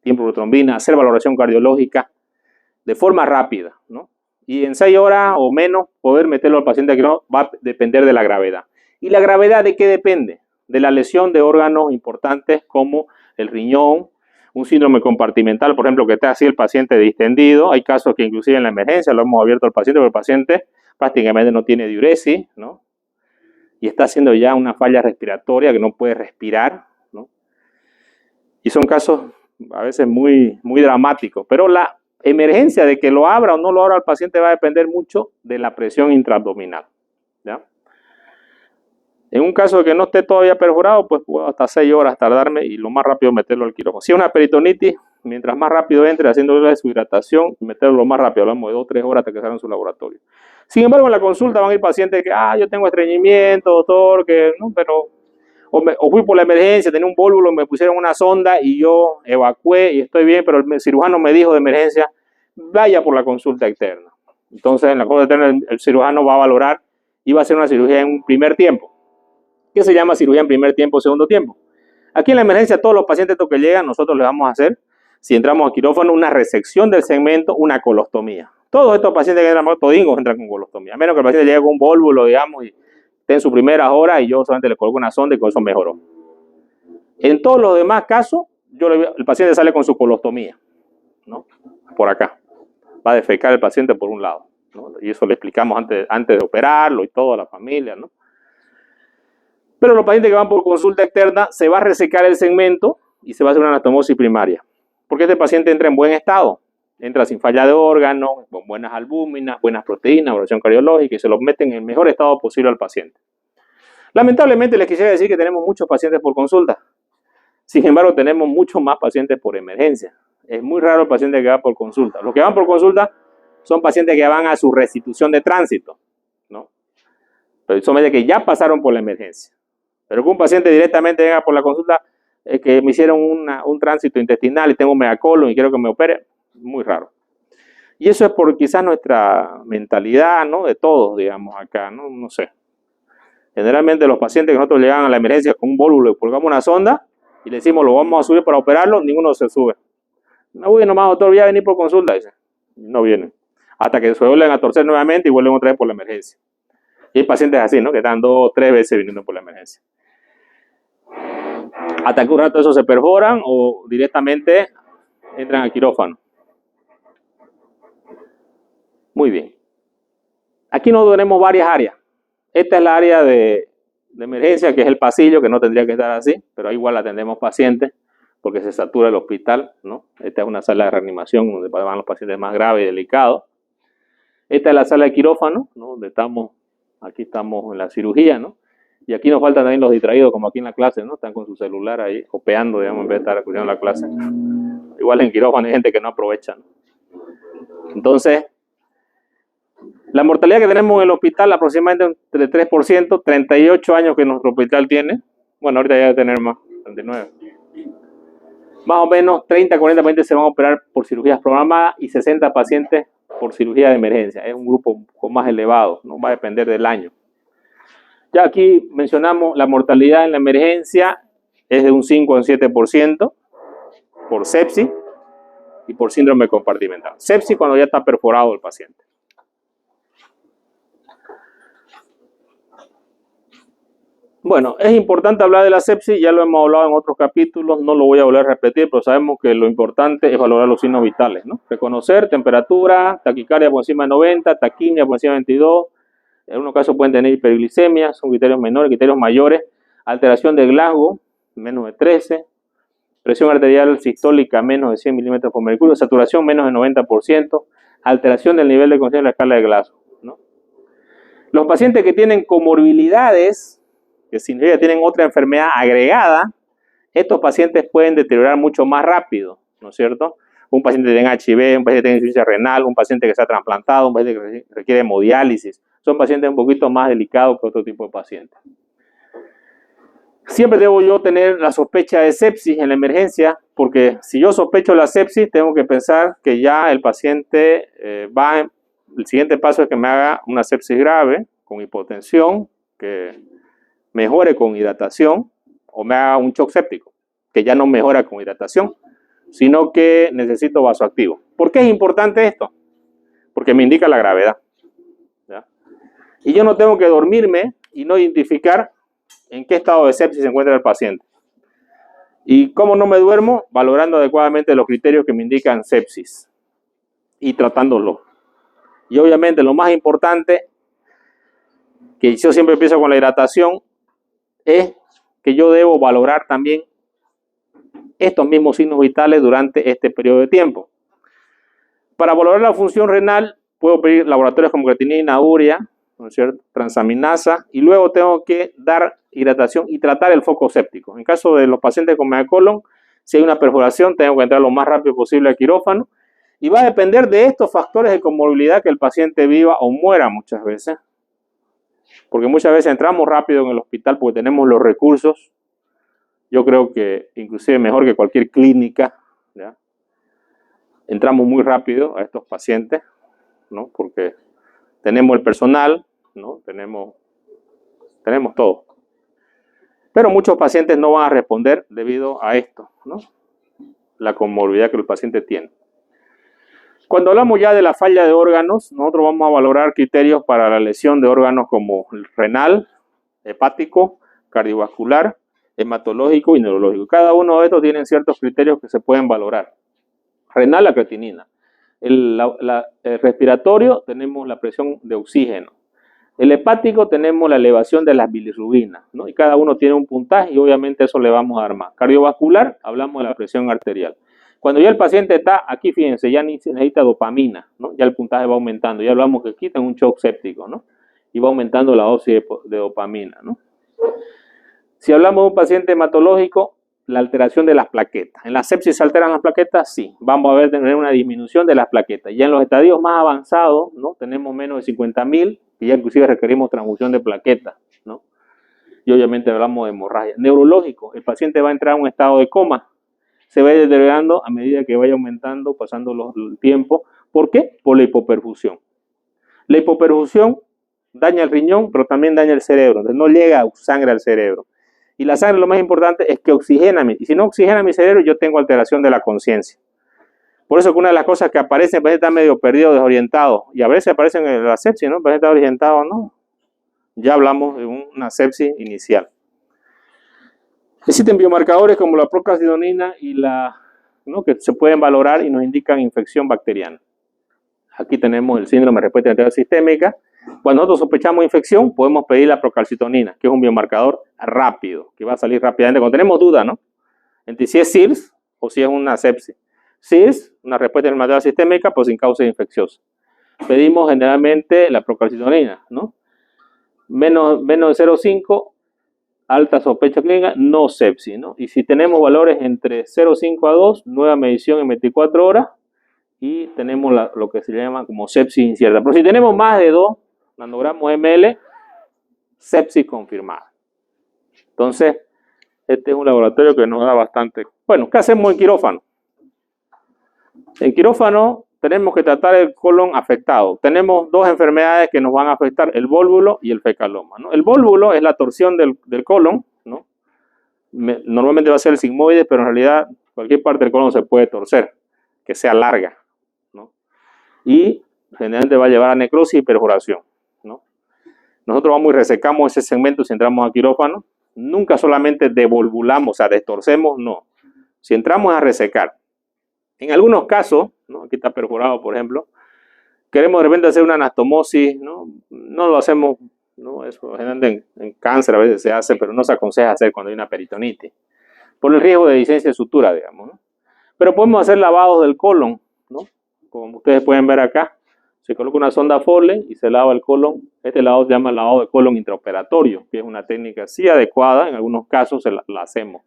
S1: Tiempo de trombina, hacer valoración cardiológica de forma rápida, ¿no? Y en 6 horas o menos poder meterlo al paciente que no va a depender de la gravedad. ¿Y la gravedad de qué depende? De la lesión de órganos importantes como el riñón, un síndrome compartimental, por ejemplo, que está así el paciente distendido. Hay casos que inclusive en la emergencia lo hemos abierto al paciente, porque el paciente prácticamente no tiene diuresis, ¿no? Y está haciendo ya una falla respiratoria que no puede respirar, ¿no? Y son casos a veces muy dramáticos, pero la emergencia de que lo abra o no lo abra el paciente va a depender mucho de la presión intraabdominal, ¿ya? En un caso de que no esté todavía perforado, pues puedo hasta 6 horas tardarme y lo más rápido meterlo al quirófano. Si es una peritonitis, mientras más rápido entre haciendo la deshidratación, meterlo lo más rápido, hablamos de 2 o 3 horas hasta que salga en su laboratorio. Sin embargo, en la consulta van a ir pacientes que, yo tengo estreñimiento, doctor, que no, pero o fui por la emergencia, tenía un vólvulo, me pusieron una sonda y yo evacué y estoy bien, pero el cirujano me dijo de emergencia, vaya por la consulta externa. Entonces, en la consulta externa el cirujano va a valorar y va a hacer una cirugía en un primer tiempo. ¿Qué se llama cirugía en primer tiempo o segundo tiempo? Aquí en la emergencia, todos los pacientes que llegan, nosotros les vamos a hacer, si entramos a quirófano, una resección del segmento, una colostomía. Todos estos pacientes que entran, todingos entran con colostomía, a menos que el paciente llegue con un vólvulo, digamos, y esté en sus primeras horas y yo solamente le coloco una sonda y con eso mejoró. En todos los demás casos, el paciente sale con su colostomía, ¿no? Por acá. Va a defecar el paciente por un lado, ¿no? Y eso le explicamos antes de operarlo y todo a la familia, ¿no? Pero los pacientes que van por consulta externa, se va a resecar el segmento y se va a hacer una anastomosis primaria. Porque este paciente entra en buen estado, entra sin falla de órganos, con buenas albúminas, buenas proteínas, valoración cardiológica, y se los meten en el mejor estado posible al paciente. Lamentablemente les quisiera decir que tenemos muchos pacientes por consulta. Sin embargo, tenemos muchos más pacientes por emergencia. Es muy raro el paciente que va por consulta. Los que van por consulta son pacientes que van a su restitución de tránsito, ¿no? Pero son pacientes que ya pasaron por la emergencia. Pero que un paciente directamente venga por la consulta, que me hicieron un tránsito intestinal y tengo un megacolon y quiero que me opere, muy raro. Y eso es por quizás nuestra mentalidad, ¿no? De todos, digamos, acá, ¿no? No sé. Generalmente los pacientes que nosotros llegan a la emergencia con un vólvulo y colgamos una sonda y le decimos, lo vamos a subir para operarlo, ninguno se sube. No, voy nomás, doctor, voy a venir por consulta, dice. No vienen. Hasta que se vuelven a torcer nuevamente y vuelven otra vez por la emergencia. Y hay pacientes así, ¿no? Que están 2 o 3 veces viniendo por la emergencia. Hasta que un rato eso se perforan o directamente entran al quirófano. Muy bien. Aquí nos tenemos varias áreas. Esta es la área de emergencia, que es el pasillo, que no tendría que estar así, pero igual atendemos pacientes porque se satura el hospital, ¿no? Esta es una sala de reanimación donde van los pacientes más graves y delicados. Esta es la sala de quirófano, ¿no? Donde aquí estamos en la cirugía, ¿no? Y aquí nos faltan también los distraídos, como aquí en la clase, ¿no? Están con su celular ahí, copiando, digamos, en vez de estar escuchando la clase. Igual en quirófano hay gente que no aprovecha, ¿no? Entonces, la mortalidad que tenemos en el hospital, aproximadamente entre 3%, 38 años que nuestro hospital tiene. Bueno, ahorita ya debe tener más, 39. Más o menos 30, 40 pacientes se van a operar por cirugías programadas y 60 pacientes por cirugía de emergencia. Es un grupo más elevado, no va a depender del año. Ya aquí mencionamos la mortalidad en la emergencia es de un 5 a un 7% por sepsis y por síndrome compartimental. Sepsis cuando ya está perforado el paciente. Bueno, es importante hablar de la sepsis, ya lo hemos hablado en otros capítulos, no lo voy a volver a repetir, pero sabemos que lo importante es valorar los signos vitales, ¿no? Reconocer temperatura, taquicardia por encima de 90, taquimia por encima de 22, en algunos casos pueden tener hiperglicemia, son criterios menores, criterios mayores, alteración de Glasgow, menos de 13, presión arterial sistólica menos de 100 milímetros por mercurio, saturación menos de 90%, alteración del nivel de conciencia en la escala de Glasgow, ¿no? Los pacientes que tienen comorbilidades, que significa que tienen otra enfermedad agregada, estos pacientes pueden deteriorar mucho más rápido, ¿no es cierto? Un paciente que tenga HIV, un paciente que tenga insuficiencia renal, un paciente que sea trasplantado, un paciente que requiere hemodiálisis, son pacientes un poquito más delicados que otro tipo de pacientes. Siempre debo yo tener la sospecha de sepsis en la emergencia, porque si yo sospecho la sepsis, tengo que pensar que ya el paciente el siguiente paso es que me haga una sepsis grave, con hipotensión, que mejore con hidratación, o me haga un shock séptico, que ya no mejora con hidratación, sino que necesito vasoactivo. ¿Por qué es importante esto? Porque me indica la gravedad, ¿ya? Y yo no tengo que dormirme y no identificar en qué estado de sepsis se encuentra el paciente. ¿Y cómo no me duermo? Valorando adecuadamente los criterios que me indican sepsis y tratándolo. Y obviamente lo más importante, que yo siempre empiezo con la hidratación, es que yo debo valorar también estos mismos signos vitales durante este periodo de tiempo. Para valorar la función renal, puedo pedir laboratorios como creatinina, urea, ¿no es cierto?, transaminasa, y luego tengo que dar hidratación y tratar el foco séptico. En caso de los pacientes con megacolon, si hay una perforación, tengo que entrar lo más rápido posible al quirófano, y va a depender de estos factores de comorbilidad que el paciente viva o muera muchas veces. Porque muchas veces entramos rápido en el hospital porque tenemos los recursos. Yo creo que inclusive mejor que cualquier clínica, ¿ya? Entramos muy rápido a estos pacientes, ¿no? Porque tenemos el personal, ¿no? Tenemos todo. Pero muchos pacientes no van a responder debido a esto, ¿no? La comorbilidad que el paciente tiene. Cuando hablamos ya de la falla de órganos, nosotros vamos a valorar criterios para la lesión de órganos como el renal, hepático, cardiovascular, hematológico y neurológico. Cada uno de estos tiene ciertos criterios que se pueden valorar. Renal, la creatinina. El respiratorio, tenemos la presión de oxígeno. El hepático, tenemos la elevación de las bilirrubinas, ¿no? Y cada uno tiene un puntaje y obviamente eso le vamos a dar más. Cardiovascular, hablamos de la presión arterial. Cuando ya el paciente está aquí, fíjense, ya necesita dopamina, ¿no? Ya el puntaje va aumentando. Ya hablamos que aquí tiene un shock séptico, ¿no? Y va aumentando la dosis de dopamina, ¿no? Si hablamos de un paciente hematológico, la alteración de las plaquetas. ¿En la sepsis se alteran las plaquetas? Sí. Vamos a tener una disminución de las plaquetas. Ya en los estadios más avanzados, ¿no? Tenemos menos de 50.000, que ya inclusive requerimos transfusión de plaquetas, ¿no? Y obviamente hablamos de hemorragia. Neurológico, el paciente va a entrar a un estado de coma. Se va deteriorando a medida que vaya aumentando, pasando el tiempo. ¿Por qué? Por la hipoperfusión. La hipoperfusión daña el riñón, pero también daña el cerebro. Entonces no llega sangre al cerebro. Y la sangre, lo más importante, es que oxigena. Y si no oxigena mi cerebro, yo tengo alteración de la conciencia. Por eso que una de las cosas que aparece, el paciente está medio perdido, desorientado. Y a veces aparecen en la sepsis, ¿no? El paciente está orientado, ¿no? Ya hablamos de una sepsis inicial. Existen biomarcadores como la procalcitonina y ¿no? que se pueden valorar y nos indican infección bacteriana. Aquí tenemos el síndrome de respuesta antibiótica sistémica. Cuando nosotros sospechamos infección, podemos pedir la procalcitonina, que es un biomarcador rápido, que va a salir rápidamente. Cuando tenemos duda, ¿no? Entre si es SIRS o si es una sepsis. SIRS, una respuesta antibiótica sistémica, pues sin causa infecciosa. Pedimos generalmente la procalcitonina, ¿no? Menos de 0,5, alta sospecha clínica, no sepsis, ¿no? Y si tenemos valores entre 0,5 a 2, nueva medición en 24 horas y tenemos lo que se llama como sepsis incierta. Pero si tenemos más de 2 nanogramos ml, sepsis confirmada. Entonces, este es un laboratorio que nos da bastante. Bueno, ¿qué hacemos en quirófano? En quirófano tenemos que tratar el colon afectado. Tenemos dos enfermedades que nos van a afectar, el vólvulo y el fecaloma, ¿no? El vólvulo es la torsión del colon, ¿no? Normalmente va a ser el sigmoide, pero en realidad cualquier parte del colon se puede torcer, que sea larga, ¿no? Y generalmente va a llevar a necrosis y perforación, ¿no? Nosotros vamos y resecamos ese segmento si entramos a quirófano, Nunca solamente devolvulamos, o sea, destorcemos, no. Si entramos a resecar, en algunos casos, ¿no? Aquí está perforado, por ejemplo, queremos de repente hacer una anastomosis, ¿no? No lo hacemos, ¿no? Eso generalmente en cáncer a veces se hace, pero no se aconseja hacer cuando hay una peritonitis, por el riesgo de licencia de sutura, digamos, ¿no? Pero podemos hacer lavados del colon, ¿no? Como ustedes pueden ver acá, se coloca una sonda Foley y se lava el colon. Este lavado se llama lavado de colon intraoperatorio, que es una técnica sí adecuada, en algunos casos la hacemos.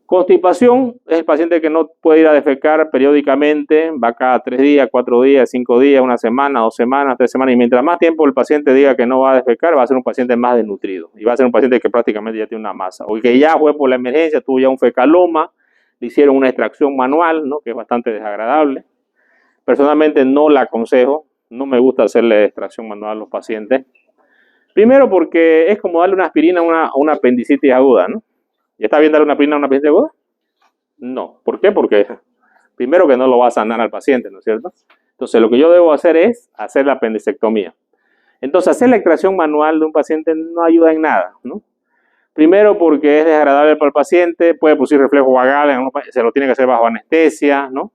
S1: Constipación es el paciente que no puede ir a defecar periódicamente, va cada 3 días, 4 días, 5 días, 1 semana, 2 semanas, 3 semanas, y mientras más tiempo el paciente diga que no va a defecar, va a ser un paciente más desnutrido, y va a ser un paciente que prácticamente ya tiene una masa, o que ya fue por la emergencia, tuvo ya un fecaloma, le hicieron una extracción manual, ¿no? Que es bastante desagradable. Personalmente no la aconsejo, no me gusta hacerle extracción manual a los pacientes. Primero porque es como darle una aspirina a una apendicitis aguda, ¿no? ¿Ya está bien darle una aspirina a una apendicitis aguda? No. ¿Por qué? Porque primero que no lo va a sanar al paciente, ¿no es cierto? Entonces lo que yo debo hacer es hacer la apendicectomía. Entonces hacer la extracción manual de un paciente no ayuda en nada, ¿no? Primero porque es desagradable para el paciente, puede producir reflejo vagal, se lo tiene que hacer bajo anestesia, ¿no?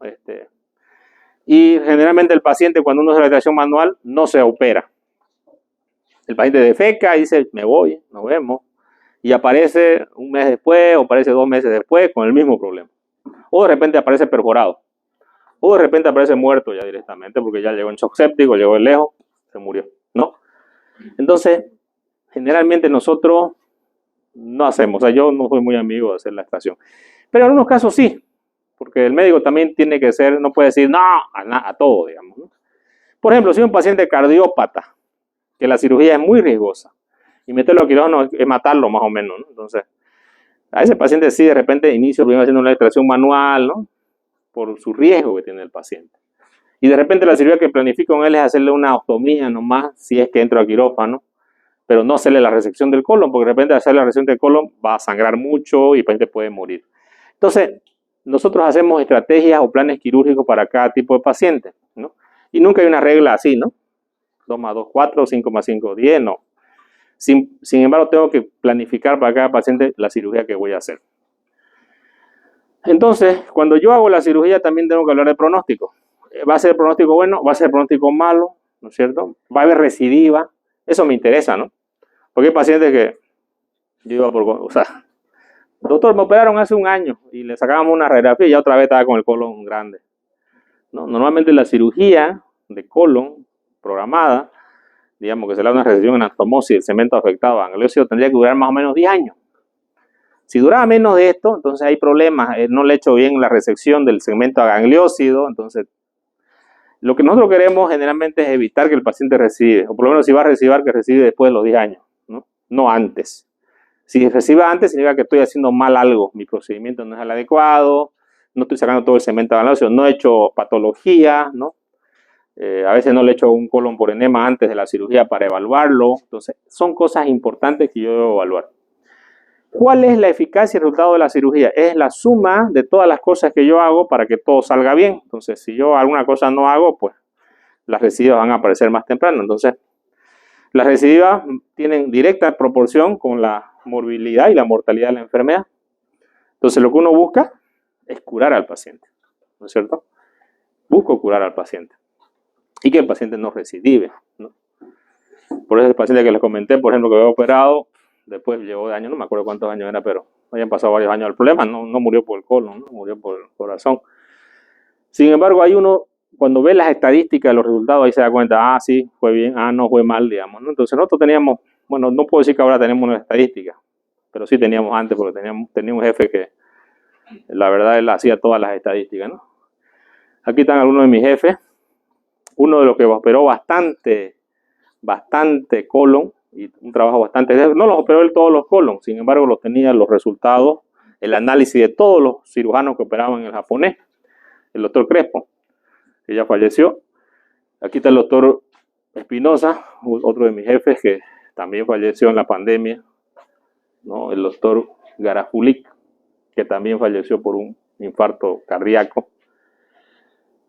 S1: Y generalmente el paciente cuando uno hace la extracción manual no se opera. El paciente defeca y dice, me voy, nos vemos. Y aparece un mes después o aparece 2 meses después con el mismo problema. O de repente aparece perforado. O de repente aparece muerto ya directamente porque ya llegó en shock séptico, llegó de lejos, se murió, ¿no? Entonces, generalmente nosotros no hacemos, o sea, yo no soy muy amigo de hacer la extracción. Pero en algunos casos sí, porque el médico también tiene que ser, no puede decir no a todo, digamos, ¿no? Por ejemplo, si un paciente cardiópata, que la cirugía es muy riesgosa, y meterlo a quirófano es matarlo más o menos, ¿no? Entonces, a ese paciente sí, de repente inicio primero haciendo una extracción manual, ¿no? Por su riesgo que tiene el paciente. Y de repente la cirugía que planifico con él es hacerle una ostomía nomás, si es que entro a quirófano, pero no hacerle la resección del colon, porque de repente hacer la resección del colon va a sangrar mucho y el paciente puede morir. Entonces, nosotros hacemos estrategias o planes quirúrgicos para cada tipo de paciente, ¿no? Y nunca hay una regla así, ¿no? 2 más 2, 4, 5 más 5, 10, no. Sin embargo, tengo que planificar para cada paciente la cirugía que voy a hacer. Entonces, cuando yo hago la cirugía también tengo que hablar de pronóstico. ¿Va a ser pronóstico bueno? ¿Va a ser pronóstico malo? ¿No es cierto? ¿Va a haber recidiva? Eso me interesa, ¿no? Porque hay pacientes que yo iba por, o sea, doctor, me operaron hace un año y le sacábamos una radiografía y ya otra vez estaba con el colon grande, ¿no? Normalmente la cirugía de colon programada, digamos que se le da una resección en anastomosis, el cemento afectado gangliósido, tendría que durar más o menos 10 años. Si duraba menos de esto, entonces hay problemas, no le he hecho bien la resección del segmento gangliósido, entonces lo que nosotros queremos generalmente es evitar que el paciente recibe, o por lo menos si va a recibir, que recibe después de los 10 años, ¿no? No antes. Si reciba antes, significa que estoy haciendo mal algo, mi procedimiento no es el adecuado, no estoy sacando todo el cemento ganglioso, no he hecho patología, ¿no? A veces no le he hecho un colon por enema antes de la cirugía para evaluarlo. Entonces, son cosas importantes que yo debo evaluar. ¿Cuál es la eficacia y el resultado de la cirugía? Es la suma de todas las cosas que yo hago para que todo salga bien. Entonces, si yo alguna cosa no hago, pues las recidivas van a aparecer más temprano. Entonces, las recidivas tienen directa proporción con la morbilidad y la mortalidad de la enfermedad. Entonces, lo que uno busca es curar al paciente, ¿no es cierto? Busco curar al paciente y que el paciente no recidive, ¿no? Por eso el paciente que les comenté, por ejemplo, que había operado, después llegó de años, no me acuerdo cuántos años era, pero habían pasado varios años. El problema no murió por el colon, ¿no? Murió por el corazón. Sin embargo, hay uno, cuando ve las estadísticas, los resultados, ahí se da cuenta, sí, fue bien, no fue mal, digamos, ¿no? Entonces nosotros teníamos, bueno, no puedo decir que ahora tenemos una estadística, pero sí teníamos antes, porque tenía un jefe que, la verdad, él hacía todas las estadísticas, ¿no? Aquí están algunos de mis jefes. Uno de los que operó bastante colon, y un trabajo bastante, no los operó él todos los colon, sin embargo los tenía los resultados, el análisis de todos los cirujanos que operaban en el japonés, el doctor Crespo, que ya falleció. Aquí está el doctor Espinosa, otro de mis jefes que también falleció en la pandemia, ¿no? El doctor Garajulik, que también falleció por un infarto cardíaco.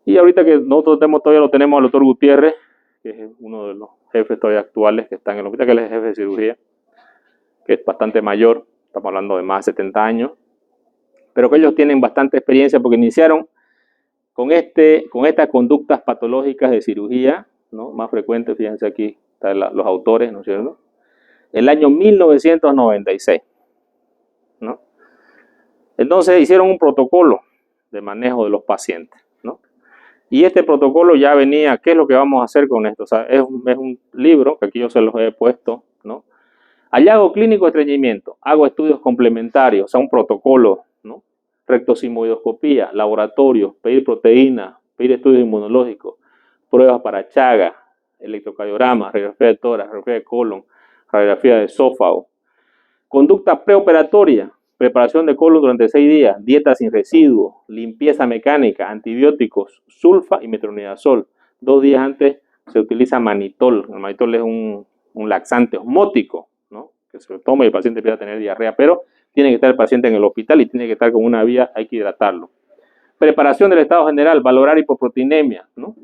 S1: Y ahorita que nosotros todavía lo tenemos al doctor Gutiérrez, que es uno de los jefes todavía actuales que están en el hospital, que él es jefe de cirugía. que es bastante mayor, estamos hablando de más de 70 años, pero que ellos tienen bastante experiencia porque iniciaron con estas conductas patológicas de cirugía, ¿no? Más frecuentes, fíjense aquí están los autores, ¿no es cierto? El año 1996, ¿no? Entonces hicieron un protocolo de manejo de los pacientes, ¿no? Y este protocolo ya venía, ¿qué es lo que vamos a hacer con esto? O sea, es un libro, que aquí yo se los he puesto, ¿no? Hallazgo clínico de estreñimiento, hago estudios complementarios, o sea, un protocolo, ¿no? Rectosigmoidoscopía, laboratorio, pedir proteínas, pedir estudios inmunológicos, pruebas para Chagas, electrocardiograma, radiografía de tórax, radiografía de colon, radiografía de esófago. Conducta preoperatoria, preparación de colon durante 6 días, dieta sin residuos, limpieza mecánica, antibióticos, sulfa y metronidazol. 2 días antes se utiliza manitol. El manitol es un laxante osmótico, ¿no? Que se lo toma y el paciente empieza a tener diarrea, pero tiene que estar el paciente en el hospital y tiene que estar con una vía, hay que hidratarlo. Preparación del estado general, valorar hipoproteinemia, ¿no?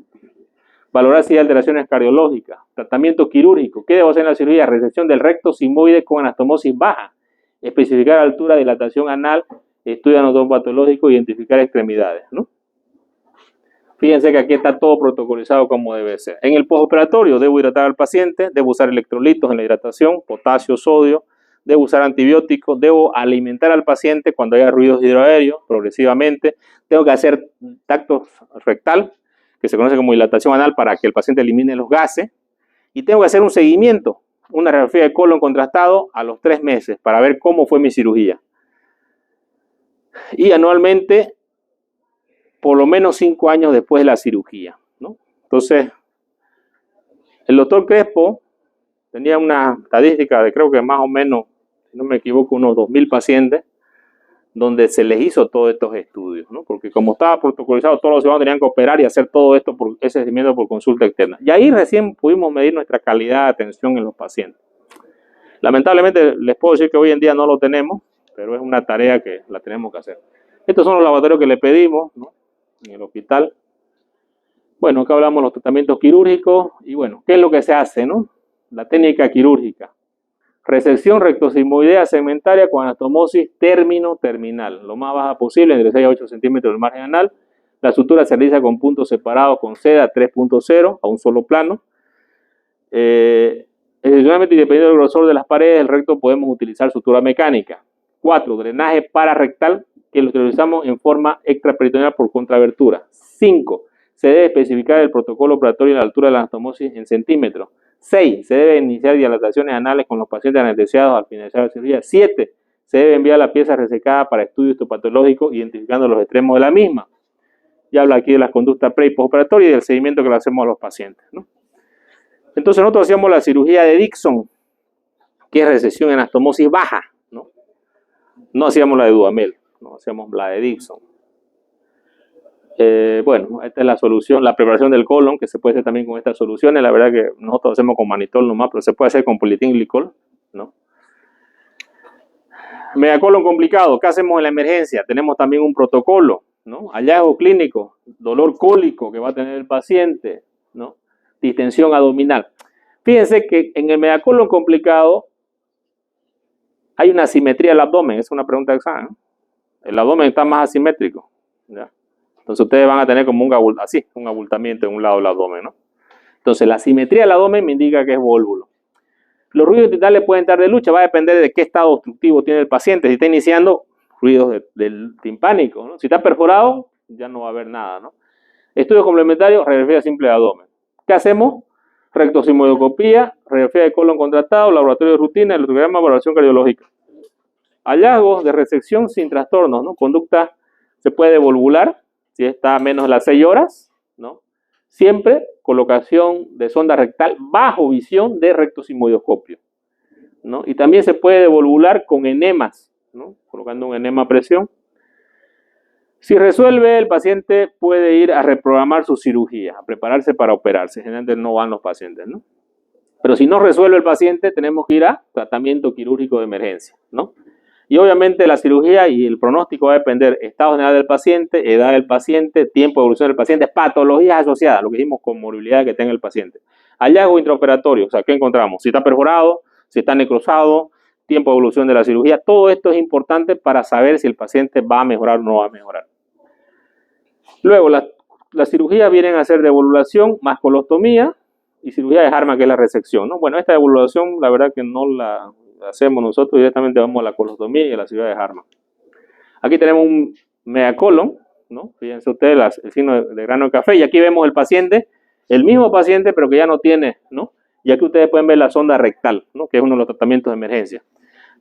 S1: Valorar si hay alteraciones cardiológicas, tratamiento quirúrgico, ¿qué debo hacer en la cirugía? Resección del recto sigmoide con anastomosis baja, especificar altura, dilatación anal, estudio anatomopatológico, identificar extremidades, ¿no? Fíjense que aquí está todo protocolizado como debe ser. En el postoperatorio debo hidratar al paciente, debo usar electrolitos en la hidratación, potasio, sodio, debo usar antibióticos, debo alimentar al paciente cuando haya ruidos hidroaéreos progresivamente, tengo que hacer tacto rectal, que se conoce como dilatación anal, para que el paciente elimine los gases, y tengo que hacer un seguimiento, una radiografía de colon contrastado a los 3 meses para ver cómo fue mi cirugía. Y anualmente, por lo menos 5 años después de la cirugía, ¿no? Entonces, el doctor Crespo tenía una estadística de, creo que más o menos, si no me equivoco, unos 2.000 pacientes, donde se les hizo todos estos estudios, ¿no? Porque como estaba protocolizado, todos los ciudadanos tenían que operar y hacer todo esto por ese seguimiento por consulta externa. Y ahí recién pudimos medir nuestra calidad de atención en los pacientes. Lamentablemente les puedo decir que hoy en día no lo tenemos, pero es una tarea que la tenemos que hacer. Estos son los laboratorios que le pedimos, ¿no? En el hospital. Bueno, acá hablamos de los tratamientos quirúrgicos y bueno, ¿qué es lo que se hace, no? La técnica quirúrgica. Resección rectosigmoidea segmentaria con anastomosis término-terminal, lo más baja posible, entre 6 a 8 centímetros del margen anal. La sutura se realiza con puntos separados con seda 3.0 a un solo plano. Excepcionalmente, y dependiendo del grosor de las paredes del recto, podemos utilizar sutura mecánica. 4. Drenaje pararectal, que lo utilizamos en forma extraperitoneal por contrabertura. 5. Se debe especificar el protocolo operatorio y la altura de la anastomosis en centímetros. 6. Se debe iniciar dilataciones anales con los pacientes anestesiados al finalizar la cirugía. 7. Se debe enviar la pieza resecada para estudio histopatológico, identificando los extremos de la misma. Ya habla aquí de las conductas pre y postoperatorias y del seguimiento que le hacemos a los pacientes, ¿no? Entonces nosotros hacíamos la cirugía de Dixon, que es resección en anastomosis baja, ¿no? No hacíamos la de Dudamel, no hacíamos la de Dixon. Bueno, esta es la solución, la preparación del colon, que se puede hacer también con estas soluciones. La verdad que nosotros hacemos con manitol nomás, pero se puede hacer con politinglicol, ¿no? Megacolon complicado, ¿qué hacemos en la emergencia? Tenemos también un protocolo, ¿no? Hallazgo clínico, dolor cólico que va a tener el paciente, ¿no? Distensión abdominal. Fíjense que en el megacolon complicado hay una asimetría del abdomen, es una pregunta de examen, ¿no? El abdomen está más asimétrico, ¿ya? Entonces ustedes van a tener como un abultamiento en un lado del abdomen, ¿no? Entonces la simetría del abdomen me indica que es vólvulo. Los ruidos titales pueden estar de lucha, va a depender de qué estado obstructivo tiene el paciente. Si está iniciando, ruidos del timpánico, ¿no? Si está perforado, ya no va a haber nada, ¿no? Estudios complementarios, radiografía simple de abdomen. ¿Qué hacemos? Rectosigmoidoscopía, radiografía de colon contrastado, laboratorio de rutina, electrocardiograma, valoración cardiológica. Hallazgos de resección sin trastornos, ¿no? Conducta se puede volvular, si está a menos de las 6 horas, ¿no? Siempre colocación de sonda rectal bajo visión de rectosigmoidoscopio, ¿no? Y también se puede volvular con enemas, ¿no? Colocando un enema a presión. Si resuelve, el paciente puede ir a reprogramar su cirugía, a prepararse para operarse. Generalmente no van los pacientes, ¿no? Pero si no resuelve el paciente, tenemos que ir a tratamiento quirúrgico de emergencia, ¿no? Y obviamente la cirugía y el pronóstico va a depender estado general del paciente, edad del paciente, tiempo de evolución del paciente, patologías asociadas, lo que dijimos, comorbilidad que tenga el paciente. Hallazgo intraoperatorio, o sea, ¿qué encontramos? Si está perforado, si está necrosado, tiempo de evolución de la cirugía. Todo esto es importante para saber si el paciente va a mejorar o no va a mejorar. Luego, las cirugías vienen a ser devolvación más colostomía y cirugía de Hartmann, que es la resección, ¿no? Bueno, esta devolvación, la verdad que no la hacemos nosotros, directamente vamos a la colostomía y a la cirugía de Hartmann. Aquí tenemos un megacolon, ¿no? Fíjense ustedes el signo de grano de café, y aquí vemos el paciente, el mismo paciente, pero que ya no tiene, ¿no? Y aquí ustedes pueden ver la sonda rectal, ¿no? Que es uno de los tratamientos de emergencia.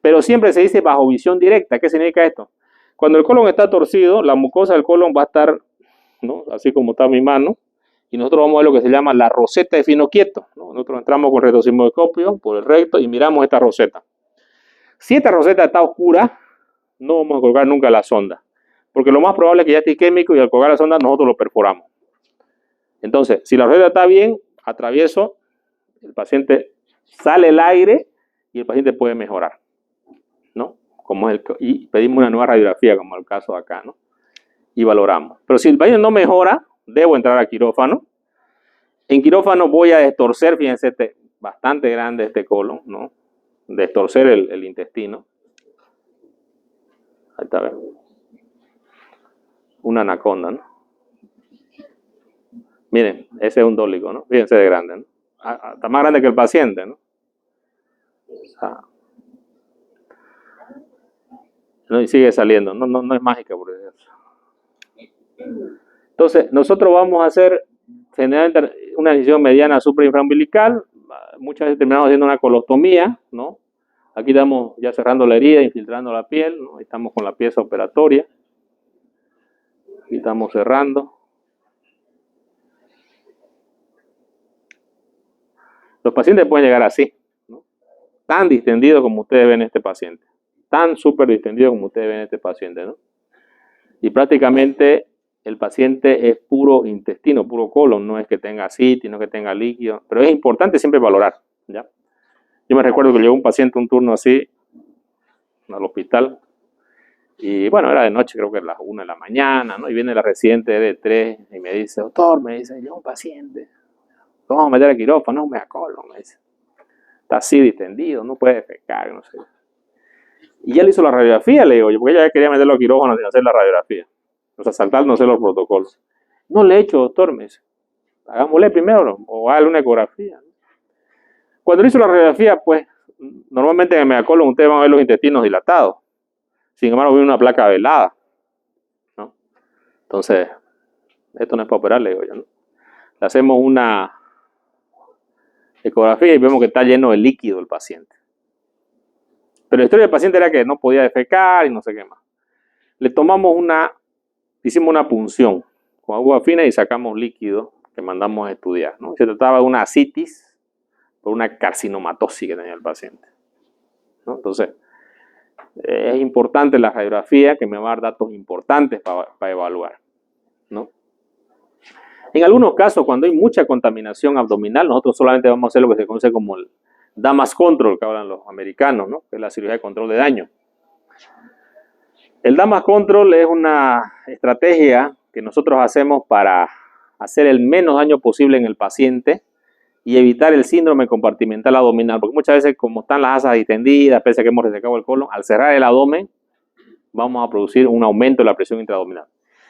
S1: Pero siempre se dice bajo visión directa. ¿Qué significa esto? Cuando el colon está torcido, la mucosa del colon va a estar, ¿no? Así como está mi mano, y nosotros vamos a ver lo que se llama la roseta de fino quieto, ¿no? Nosotros entramos con retosismoscopio por el recto y miramos esta roseta. Si esta roseta está oscura, no vamos a colgar nunca la sonda, porque lo más probable es que ya esté isquémico y al colgar la sonda nosotros lo perforamos. Entonces, si la roseta está bien, atravieso, el paciente sale el aire y el paciente puede mejorar, ¿no? Y pedimos una nueva radiografía, como el caso de acá, ¿no? Y valoramos. Pero si el paciente no mejora, debo entrar a quirófano. En quirófano voy a destorcer, fíjense, bastante grande este colon, ¿no? Destorcer el intestino. Ahí está, ¿ven? Una anaconda, ¿no? Miren, ese es un dólico, ¿no? Fíjense de grande, ¿no? Está más grande que el paciente, ¿no? ¿No? Y sigue saliendo, no es mágica por eso. Entonces, nosotros vamos a hacer generalmente una incisión mediana suprainfraumbilical, muchas veces terminamos haciendo una colostomía, ¿no? Aquí estamos ya cerrando la herida, infiltrando la piel, ¿no? Estamos con la pieza operatoria. Aquí estamos cerrando. Los pacientes pueden llegar así, ¿no? Tan distendido como ustedes ven este paciente. Tan súper distendido como ustedes ven este paciente, ¿no? Y prácticamente el paciente es puro intestino, puro colon, no es que tenga citis, no es que tenga líquido, pero es importante siempre valorar, ¿ya? Yo me recuerdo que llegó un paciente un turno así al hospital y bueno, era de noche, creo que a las 1 de la mañana, ¿no? Y viene la residente de 3 y me dice, doctor, me dice, llegó un paciente, lo vamos a meter a quirófano, no me acollo, me dice, está así distendido, no puede defecar, no sé. Y ya le hizo la radiografía, le digo yo, porque ella ya quería meterlo a quirófano sin hacer la radiografía. O sea, saltarnos los protocolos. No le he hecho, doctor, me dice. Hagámosle primero o hágale una ecografía. Cuando le hizo la radiografía, pues, normalmente en el megacolon ustedes van a ver los intestinos dilatados. Sin embargo, viene una placa velada, ¿no? Entonces, esto no es para operar, le digo yo, ¿no? Le hacemos una ecografía y vemos que está lleno de líquido el paciente. Pero la historia del paciente era que no podía defecar y no sé qué más. Hicimos una punción con agua fina y sacamos líquido que mandamos a estudiar, ¿no? Se trataba de una ascitis por una carcinomatosis que tenía el paciente, ¿no? Entonces, es importante la radiografía, que me va a dar datos importantes para evaluar, ¿no? En algunos casos, cuando hay mucha contaminación abdominal, nosotros solamente vamos a hacer lo que se conoce como el damage control, que hablan los americanos, ¿no? Que es la cirugía de control de daño. El damage control es una estrategia que nosotros hacemos para hacer el menos daño posible en el paciente y evitar el síndrome compartimental abdominal, porque muchas veces, como están las asas distendidas, pese a que hemos resecado el colon, al cerrar el abdomen vamos a producir un aumento de la presión intraabdominal.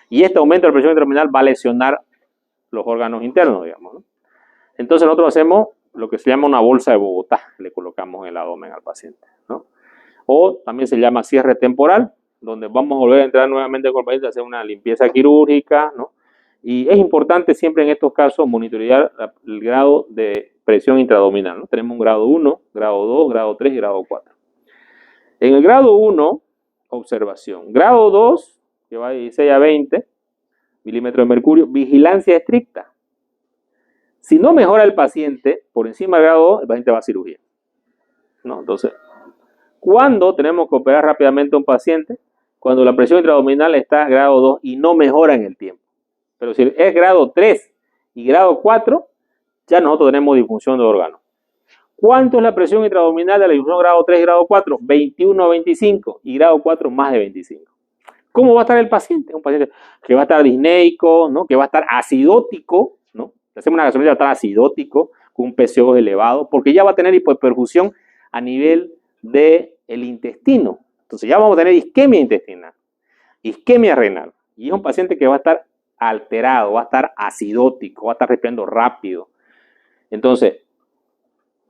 S1: Y este aumento de la presión intraabdominal va a lesionar los órganos internos, digamos, ¿no? Entonces nosotros hacemos lo que se llama una bolsa de Bogotá, le colocamos en el abdomen al paciente, ¿no? O también se llama cierre temporal, donde vamos a volver a entrar nuevamente con el paciente a hacer una limpieza quirúrgica, ¿no? Y es importante siempre en estos casos monitorear el grado de presión intraabdominal, ¿no? Tenemos un grado 1, grado 2, grado 3 y grado 4. En el grado 1, observación. Grado 2, que va de 16 a 20 milímetros de mercurio, vigilancia estricta. Si no mejora el paciente por encima del grado 2, el paciente va a cirugía, ¿no? Entonces, ¿cuándo tenemos que operar rápidamente a un paciente? Cuando la presión intraabdominal está en grado 2 y no mejora en el tiempo. Pero si es grado 3 y grado 4, ya nosotros tenemos disfunción de órganos. ¿Cuánto es la presión intraabdominal de la disfunción grado 3 y grado 4? 21 a 25 y grado 4 más de 25. ¿Cómo va a estar el paciente? Un paciente que va a estar disneico, ¿no? Que va a estar acidótico, ¿no? Hacemos una gasometría, va a estar acidótico, con un PCO elevado, porque ya va a tener hipoperfusión a nivel de el intestino. Entonces ya vamos a tener isquemia intestinal, isquemia renal. Y es un paciente que va a estar alterado, va a estar acidótico, va a estar respirando rápido. Entonces,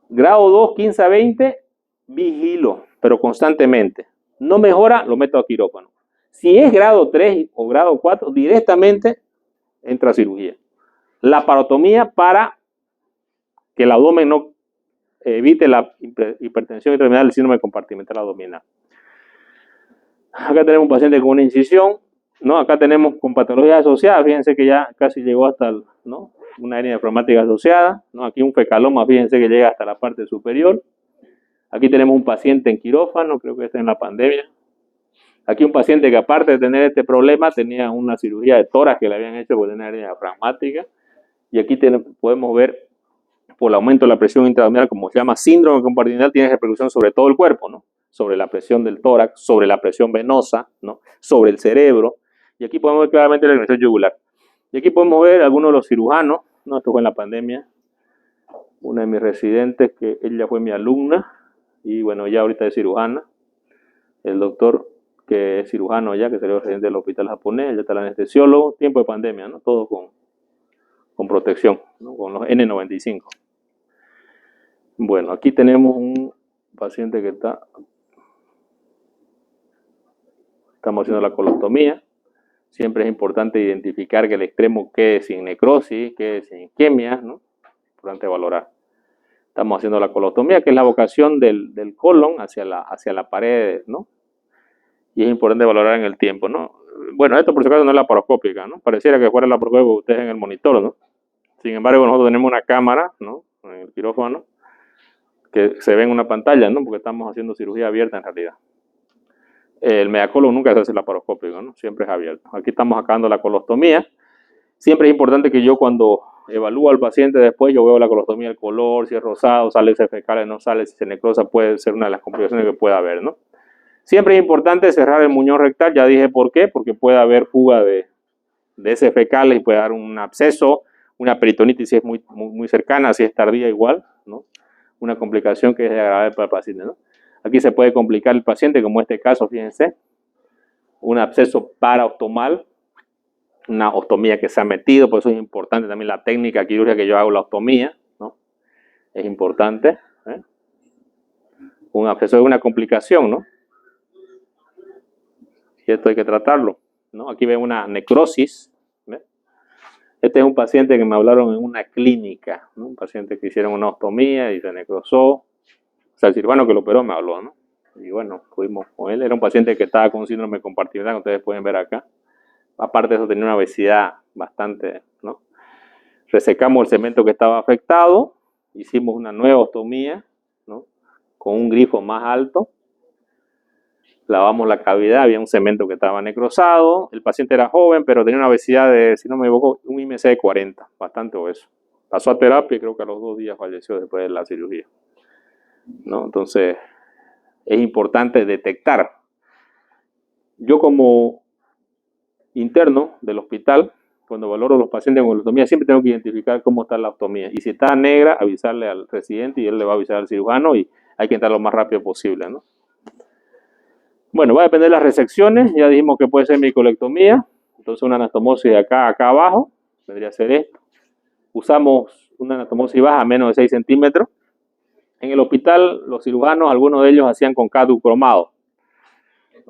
S1: grado 2, 15 a 20, vigilo, pero constantemente. No mejora, lo meto a quirófano. Si es grado 3 o grado 4, directamente entra a cirugía. La parotomía para que el abdomen no evite la hipertensión intraabdominal del síndrome compartimental abdominal. Acá tenemos un paciente con una incisión, ¿no? Acá tenemos con patologías asociadas, fíjense que ya casi llegó hasta ¿no? Una hernia nefromática asociada, ¿no? Aquí un fecaloma, fíjense que llega hasta la parte superior. Aquí tenemos un paciente en quirófano, creo que está en la pandemia. Aquí un paciente que aparte de tener este problema tenía una cirugía de tórax que le habían hecho por tener hernia diafragmática. Y aquí podemos ver por el aumento de la presión intraabdominal, como se llama síndrome compartimental, tiene repercusión sobre todo el cuerpo, ¿no? Sobre la presión del tórax, sobre la presión venosa, ¿no? Sobre el cerebro. Y aquí podemos ver claramente la irrigación yugular. Y aquí podemos ver algunos de los cirujanos, ¿no? Esto fue en la pandemia. Una de mis residentes, que ella fue mi alumna, y bueno, ella ahorita es cirujana. El doctor, que es cirujano ya, que salió residente del hospital japonés, ya está el anestesiólogo, tiempo de pandemia, ¿no? Todo con protección, ¿no? Con los N95. Bueno, aquí tenemos un paciente que estamos haciendo la colostomía. Siempre es importante identificar que el extremo quede sin necrosis, quede sin isquemia, ¿no? Importante valorar. Estamos haciendo la colostomía, que es la vocación del colon hacia la pared, ¿no? Y es importante valorar en el tiempo, ¿no? Bueno, esto por si acaso no es laparoscópica, ¿no? Pareciera que fuera laparoscópica ustedes en el monitor, ¿no? Sin embargo, nosotros tenemos una cámara, ¿no? En el quirófano, que se ve en una pantalla, ¿no? Porque estamos haciendo cirugía abierta en realidad. El megacolon nunca se hace laparoscópico, ¿no? Siempre es abierto. Aquí estamos acabando la colostomía. Siempre es importante que yo cuando evalúo al paciente después, yo veo la colostomía, el color, si es rosado, sale ese fecal, no sale, si se necrosa, puede ser una de las complicaciones que pueda haber, ¿no? Siempre es importante cerrar el muñón rectal, ya dije por qué, porque puede haber fuga de ese fecal y puede dar un absceso, una peritonitis si es muy cercana, si es tardía igual, ¿no? Una complicación que es agradable para el paciente, ¿no? Aquí se puede complicar el paciente, como este caso, fíjense, un absceso paraostomal, una ostomía que se ha metido, por eso es importante también la técnica quirúrgica que yo hago, la ostomía, ¿no? Es importante, ¿eh? Un absceso es una complicación, ¿no? Y esto hay que tratarlo, ¿no? Aquí ven una necrosis, ¿ves? Este es un paciente que me hablaron en una clínica, ¿no? Un paciente que hicieron una ostomía y se necrosó. O sea, el cirujano que lo operó me habló, ¿no? Y bueno, fuimos con él. Era un paciente que estaba con síndrome compartimental, que ustedes pueden ver acá. Aparte de eso, tenía una obesidad bastante, ¿no? Resecamos el cemento que estaba afectado, hicimos una nueva ostomía, ¿no? Con un grifo más alto. Lavamos la cavidad, había un cemento que estaba necrosado. El paciente era joven, pero tenía una obesidad de, si no me equivoco, un IMC de 40, bastante obeso. Pasó a terapia y creo que a los 2 días falleció después de la cirugía, ¿no? Entonces, es importante detectar. Yo como interno del hospital, cuando valoro a los pacientes con ostomía, siempre tengo que identificar cómo está la ostomía. Y si está negra, avisarle al residente y él le va a avisar al cirujano y hay que entrar lo más rápido posible, ¿no? Bueno, va a depender de las resecciones. Ya dijimos que puede ser micolectomía. Entonces una anastomosis de acá abajo. Vendría a ser esto. Usamos una anastomosis baja a menos de 6 centímetros. En el hospital, los cirujanos, algunos de ellos hacían con CADU cromado.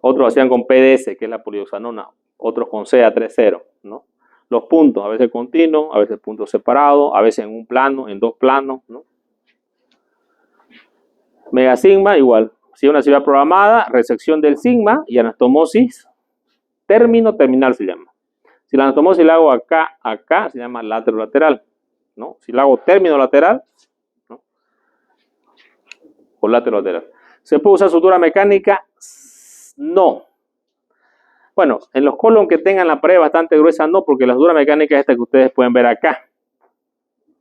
S1: Otros hacían con PDS, que es la polioxanona. Otros con CA30, ¿no? Los puntos, a veces continuos, a veces puntos separados, a veces en un plano, en 2 planos, ¿no? Megasigma igual. Si es una cirugía programada, resección del sigma y anastomosis terminal se llama. Si la anastomosis la hago acá se llama lateral, ¿no? Si la hago termino lateral, ¿no? O lateral. ¿Se puede usar sutura mecánica? No. Bueno, en los colon que tengan la pared bastante gruesa no, porque la sutura mecánica es esta que ustedes pueden ver acá.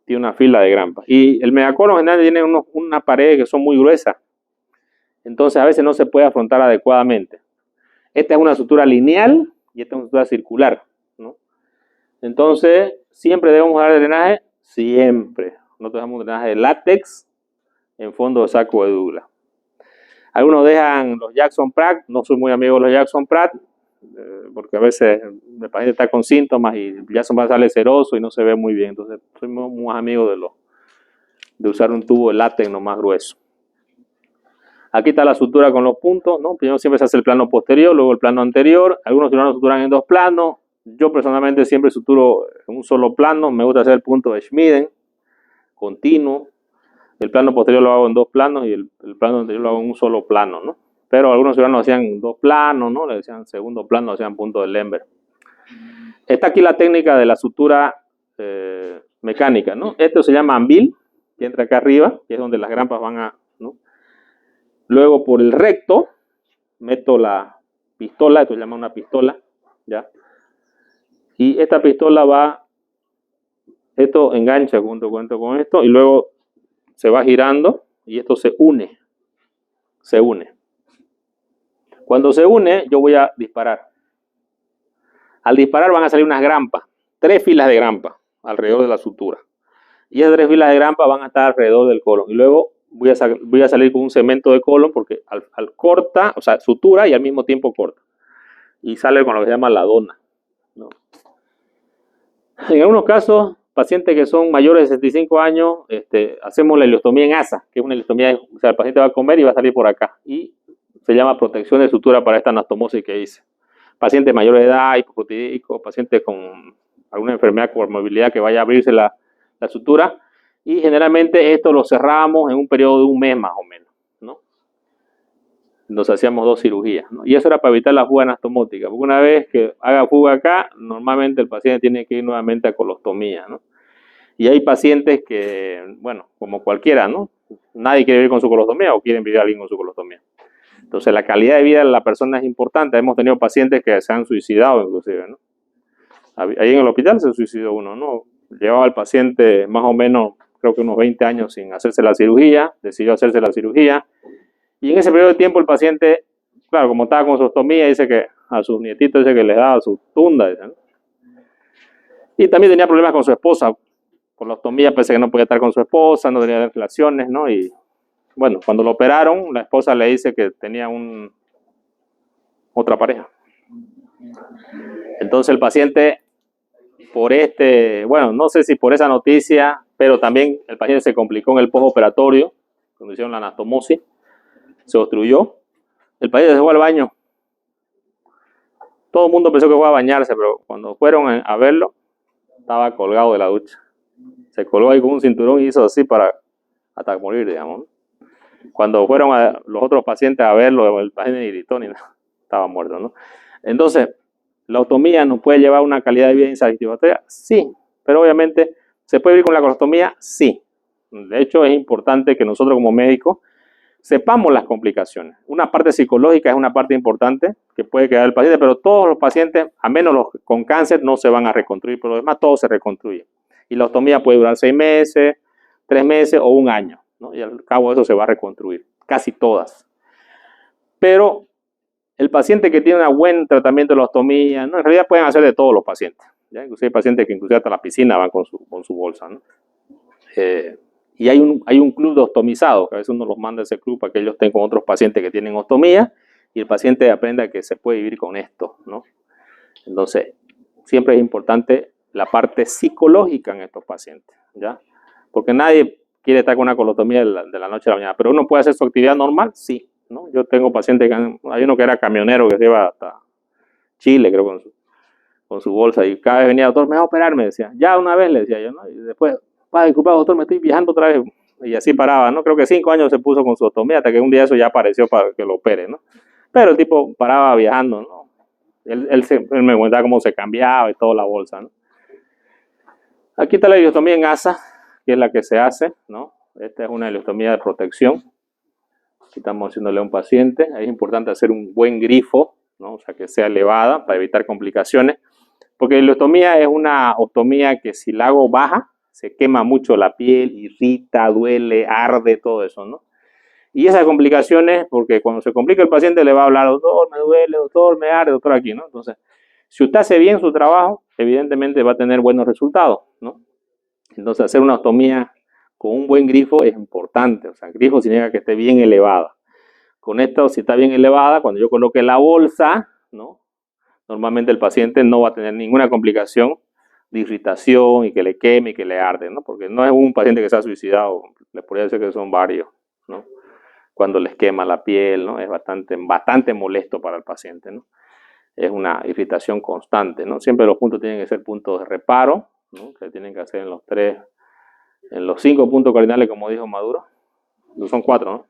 S1: Tiene una fila de grampas. Y el megacolon en general tiene una pared que son muy gruesas. Entonces a veces no se puede afrontar adecuadamente. Esta es una sutura lineal y esta es una sutura circular, ¿no? Entonces, siempre debemos dar drenaje, siempre. Nosotros damos drenaje de látex en fondo de saco de Douglas. Algunos dejan los Jackson Pratt, no soy muy amigo de los Jackson Pratt, porque a veces el paciente está con síntomas y Jackson Pratt sale ceroso y no se ve muy bien. Entonces, soy muy amigo de usar un tubo de látex no más grueso. Aquí está la sutura con los puntos, ¿no? Primero siempre se hace el plano posterior, luego el plano anterior. Algunos cirujanos suturan en 2 planos. Yo personalmente siempre suturo en un solo plano. Me gusta hacer el punto de Schmiden, continuo. El plano posterior lo hago en 2 planos y el plano anterior lo hago en un solo plano, ¿no? Pero algunos cirujanos hacían 2 planos, ¿no? Le decían segundo plano, hacían punto de Lemberg. Está aquí la técnica de la sutura mecánica, ¿no? Esto se llama anvil, que entra acá arriba, que es donde las grampas van a, ¿no? Luego por el recto meto la pistola, esto se llama una pistola, ¿ya? Y esta pistola va, esto engancha junto con esto y luego se va girando y esto se une. Se une. Cuando se une, yo voy a disparar. Al disparar van a salir unas grampas, 3 filas de grampas alrededor de la sutura. Y esas 3 filas de grampas van a estar alrededor del colon. Y luego voy a salir con un cemento de colon porque al corta, o sea, sutura y al mismo tiempo corta. Y sale con lo que se llama la dona, ¿no? En algunos casos, pacientes que son mayores de 65 años, hacemos la ileostomía en asa, que es una ileostomía, o sea, el paciente va a comer y va a salir por acá. Y se llama protección de sutura para esta anastomosis que hice. Pacientes mayores de edad, hipoproteídicos, pacientes con alguna enfermedad con movilidad que vaya a abrirse la sutura. Y generalmente esto lo cerramos en un periodo de 1 mes más o menos, ¿no? Entonces hacíamos 2 cirugías, ¿no? Y eso era para evitar la fuga anastomótica, porque una vez que haga fuga acá, normalmente el paciente tiene que ir nuevamente a colostomía, ¿no? Y hay pacientes que, bueno, como cualquiera, ¿no? Nadie quiere vivir con su colostomía o quieren vivir alguien con su colostomía. Entonces la calidad de vida de la persona es importante. Hemos tenido pacientes que se han suicidado inclusive, ¿no? Ahí en el hospital se suicidó uno, ¿no? Llevaba al paciente más o menos, creo que unos 20 años sin hacerse la cirugía, decidió hacerse la cirugía. Y en ese periodo de tiempo el paciente, claro, como estaba con su ostomía, dice que a sus nietitos dice que les daba su tunda, ¿no? Y también tenía problemas con su esposa. Por la ostomía pensé que no podía estar con su esposa, no tenía relaciones, ¿no? Y bueno, cuando lo operaron, la esposa le dice que tenía otra pareja. Entonces el paciente, bueno, no sé si por esa noticia, pero también el paciente se complicó en el postoperatorio, cuando hicieron la anastomosis, se obstruyó, el paciente se fue al baño. Todo el mundo pensó que fue a bañarse, pero cuando fueron a verlo, estaba colgado de la ducha. Se colgó ahí con un cinturón y hizo así para hasta morir, digamos. Cuando fueron los otros pacientes a verlo, el paciente ni gritó ni nada, estaba muerto, ¿no? Entonces, ¿la ostomía nos puede llevar a una calidad de vida insatisfactoria? Sí, pero obviamente, ¿se puede vivir con la colostomía? Sí. De hecho, es importante que nosotros como médicos sepamos las complicaciones. Una parte psicológica es una parte importante que puede quedar el paciente, pero todos los pacientes, a menos los con cáncer, no se van a reconstruir, pero lo demás todo se reconstruye. Y la ostomía puede durar 6 meses, 3 meses o 1 año, ¿no? Y al cabo de eso se va a reconstruir, casi todas. Pero el paciente que tiene un buen tratamiento de la ostomía, ¿no? En realidad pueden hacer de todos los pacientes, ¿ya? Inclusive hay pacientes que inclusive hasta la piscina van con su bolsa, ¿no? Y hay un club de ostomizados, que a veces uno los manda a ese club para que ellos estén con otros pacientes que tienen ostomía y el paciente aprenda que se puede vivir con esto, ¿no? Entonces, siempre es importante la parte psicológica en estos pacientes, ¿ya? Porque nadie quiere estar con una colostomía de la noche a la mañana, pero uno puede hacer su actividad normal, sí, ¿no? Yo tengo pacientes, hay uno que era camionero que se iba hasta Chile, creo, con su bolsa, y cada vez venía, doctor, me va a operar, me decía, ya una vez le decía yo, ¿no? Y después, disculpa, doctor, me estoy viajando otra vez, y así paraba, ¿no? Creo que 5 años se puso con su ostomía, hasta que un día eso ya apareció para que lo opere, ¿no? Pero el tipo paraba viajando, ¿no? Él me cuenta cómo se cambiaba y toda la bolsa, ¿no? Aquí está la ileostomía en asa, que es la que se hace, ¿no? Esta es una ileostomía de protección. Aquí estamos haciéndole a un paciente. Es importante hacer un buen grifo, ¿no? O sea, que sea elevada para evitar complicaciones. Porque la ileostomía es una ostomía que si la hago baja, se quema mucho la piel, irrita, duele, arde, todo eso, ¿no? Y esas complicaciones, porque cuando se complica el paciente le va a hablar, doctor, me duele, doctor, me arde, doctor, aquí, ¿no? Entonces, si usted hace bien su trabajo, evidentemente va a tener buenos resultados, ¿no? Entonces, hacer una ostomía con un buen grifo es importante. O sea, el grifo significa que esté bien elevada. Con esto, si está bien elevada, cuando yo coloque la bolsa, ¿no? Normalmente el paciente no va a tener ninguna complicación de irritación y que le queme y que le arde, ¿no? Porque no es un paciente que se ha suicidado, les podría decir que son varios, ¿no? Cuando les quema la piel, ¿no? Es bastante molesto para el paciente, ¿no? Es una irritación constante, ¿no? Siempre los puntos tienen que ser puntos de reparo, ¿no? Que tienen que hacer en los 5 puntos cardinales, como dijo Maduro. Son 4, ¿no?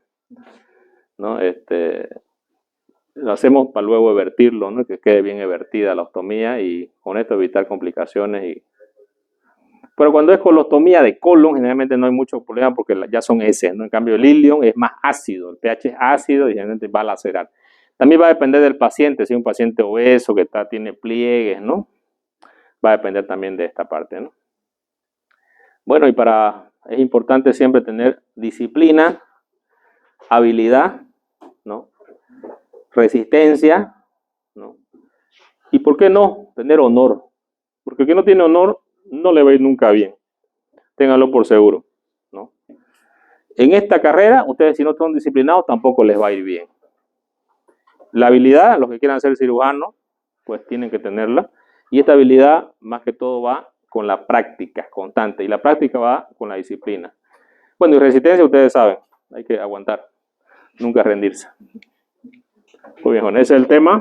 S1: Lo hacemos para luego evertirlo, ¿no? Que quede bien evertida la ostomía y con esto evitar complicaciones. Pero cuando es colostomía de colon, generalmente no hay mucho problema porque ya son heces, ¿no? En cambio, el ilion es más ácido, el pH es ácido y generalmente va a lacerar. También va a depender del paciente, si es un paciente obeso que tiene pliegues, ¿no? Va a depender también de esta parte, ¿no? Bueno, es importante siempre tener disciplina, habilidad, ¿no? Resistencia, ¿no? Y ¿por qué no? Tener honor. Porque el que no tiene honor no le va a ir nunca bien. Ténganlo por seguro, ¿no? En esta carrera, ustedes si no son disciplinados tampoco les va a ir bien. La habilidad, los que quieran ser cirujanos, pues tienen que tenerla. Y esta habilidad, más que todo, va con la práctica constante. Y la práctica va con la disciplina. Bueno, y resistencia, ustedes saben, hay que aguantar, nunca rendirse. Muy bien, ese es el tema.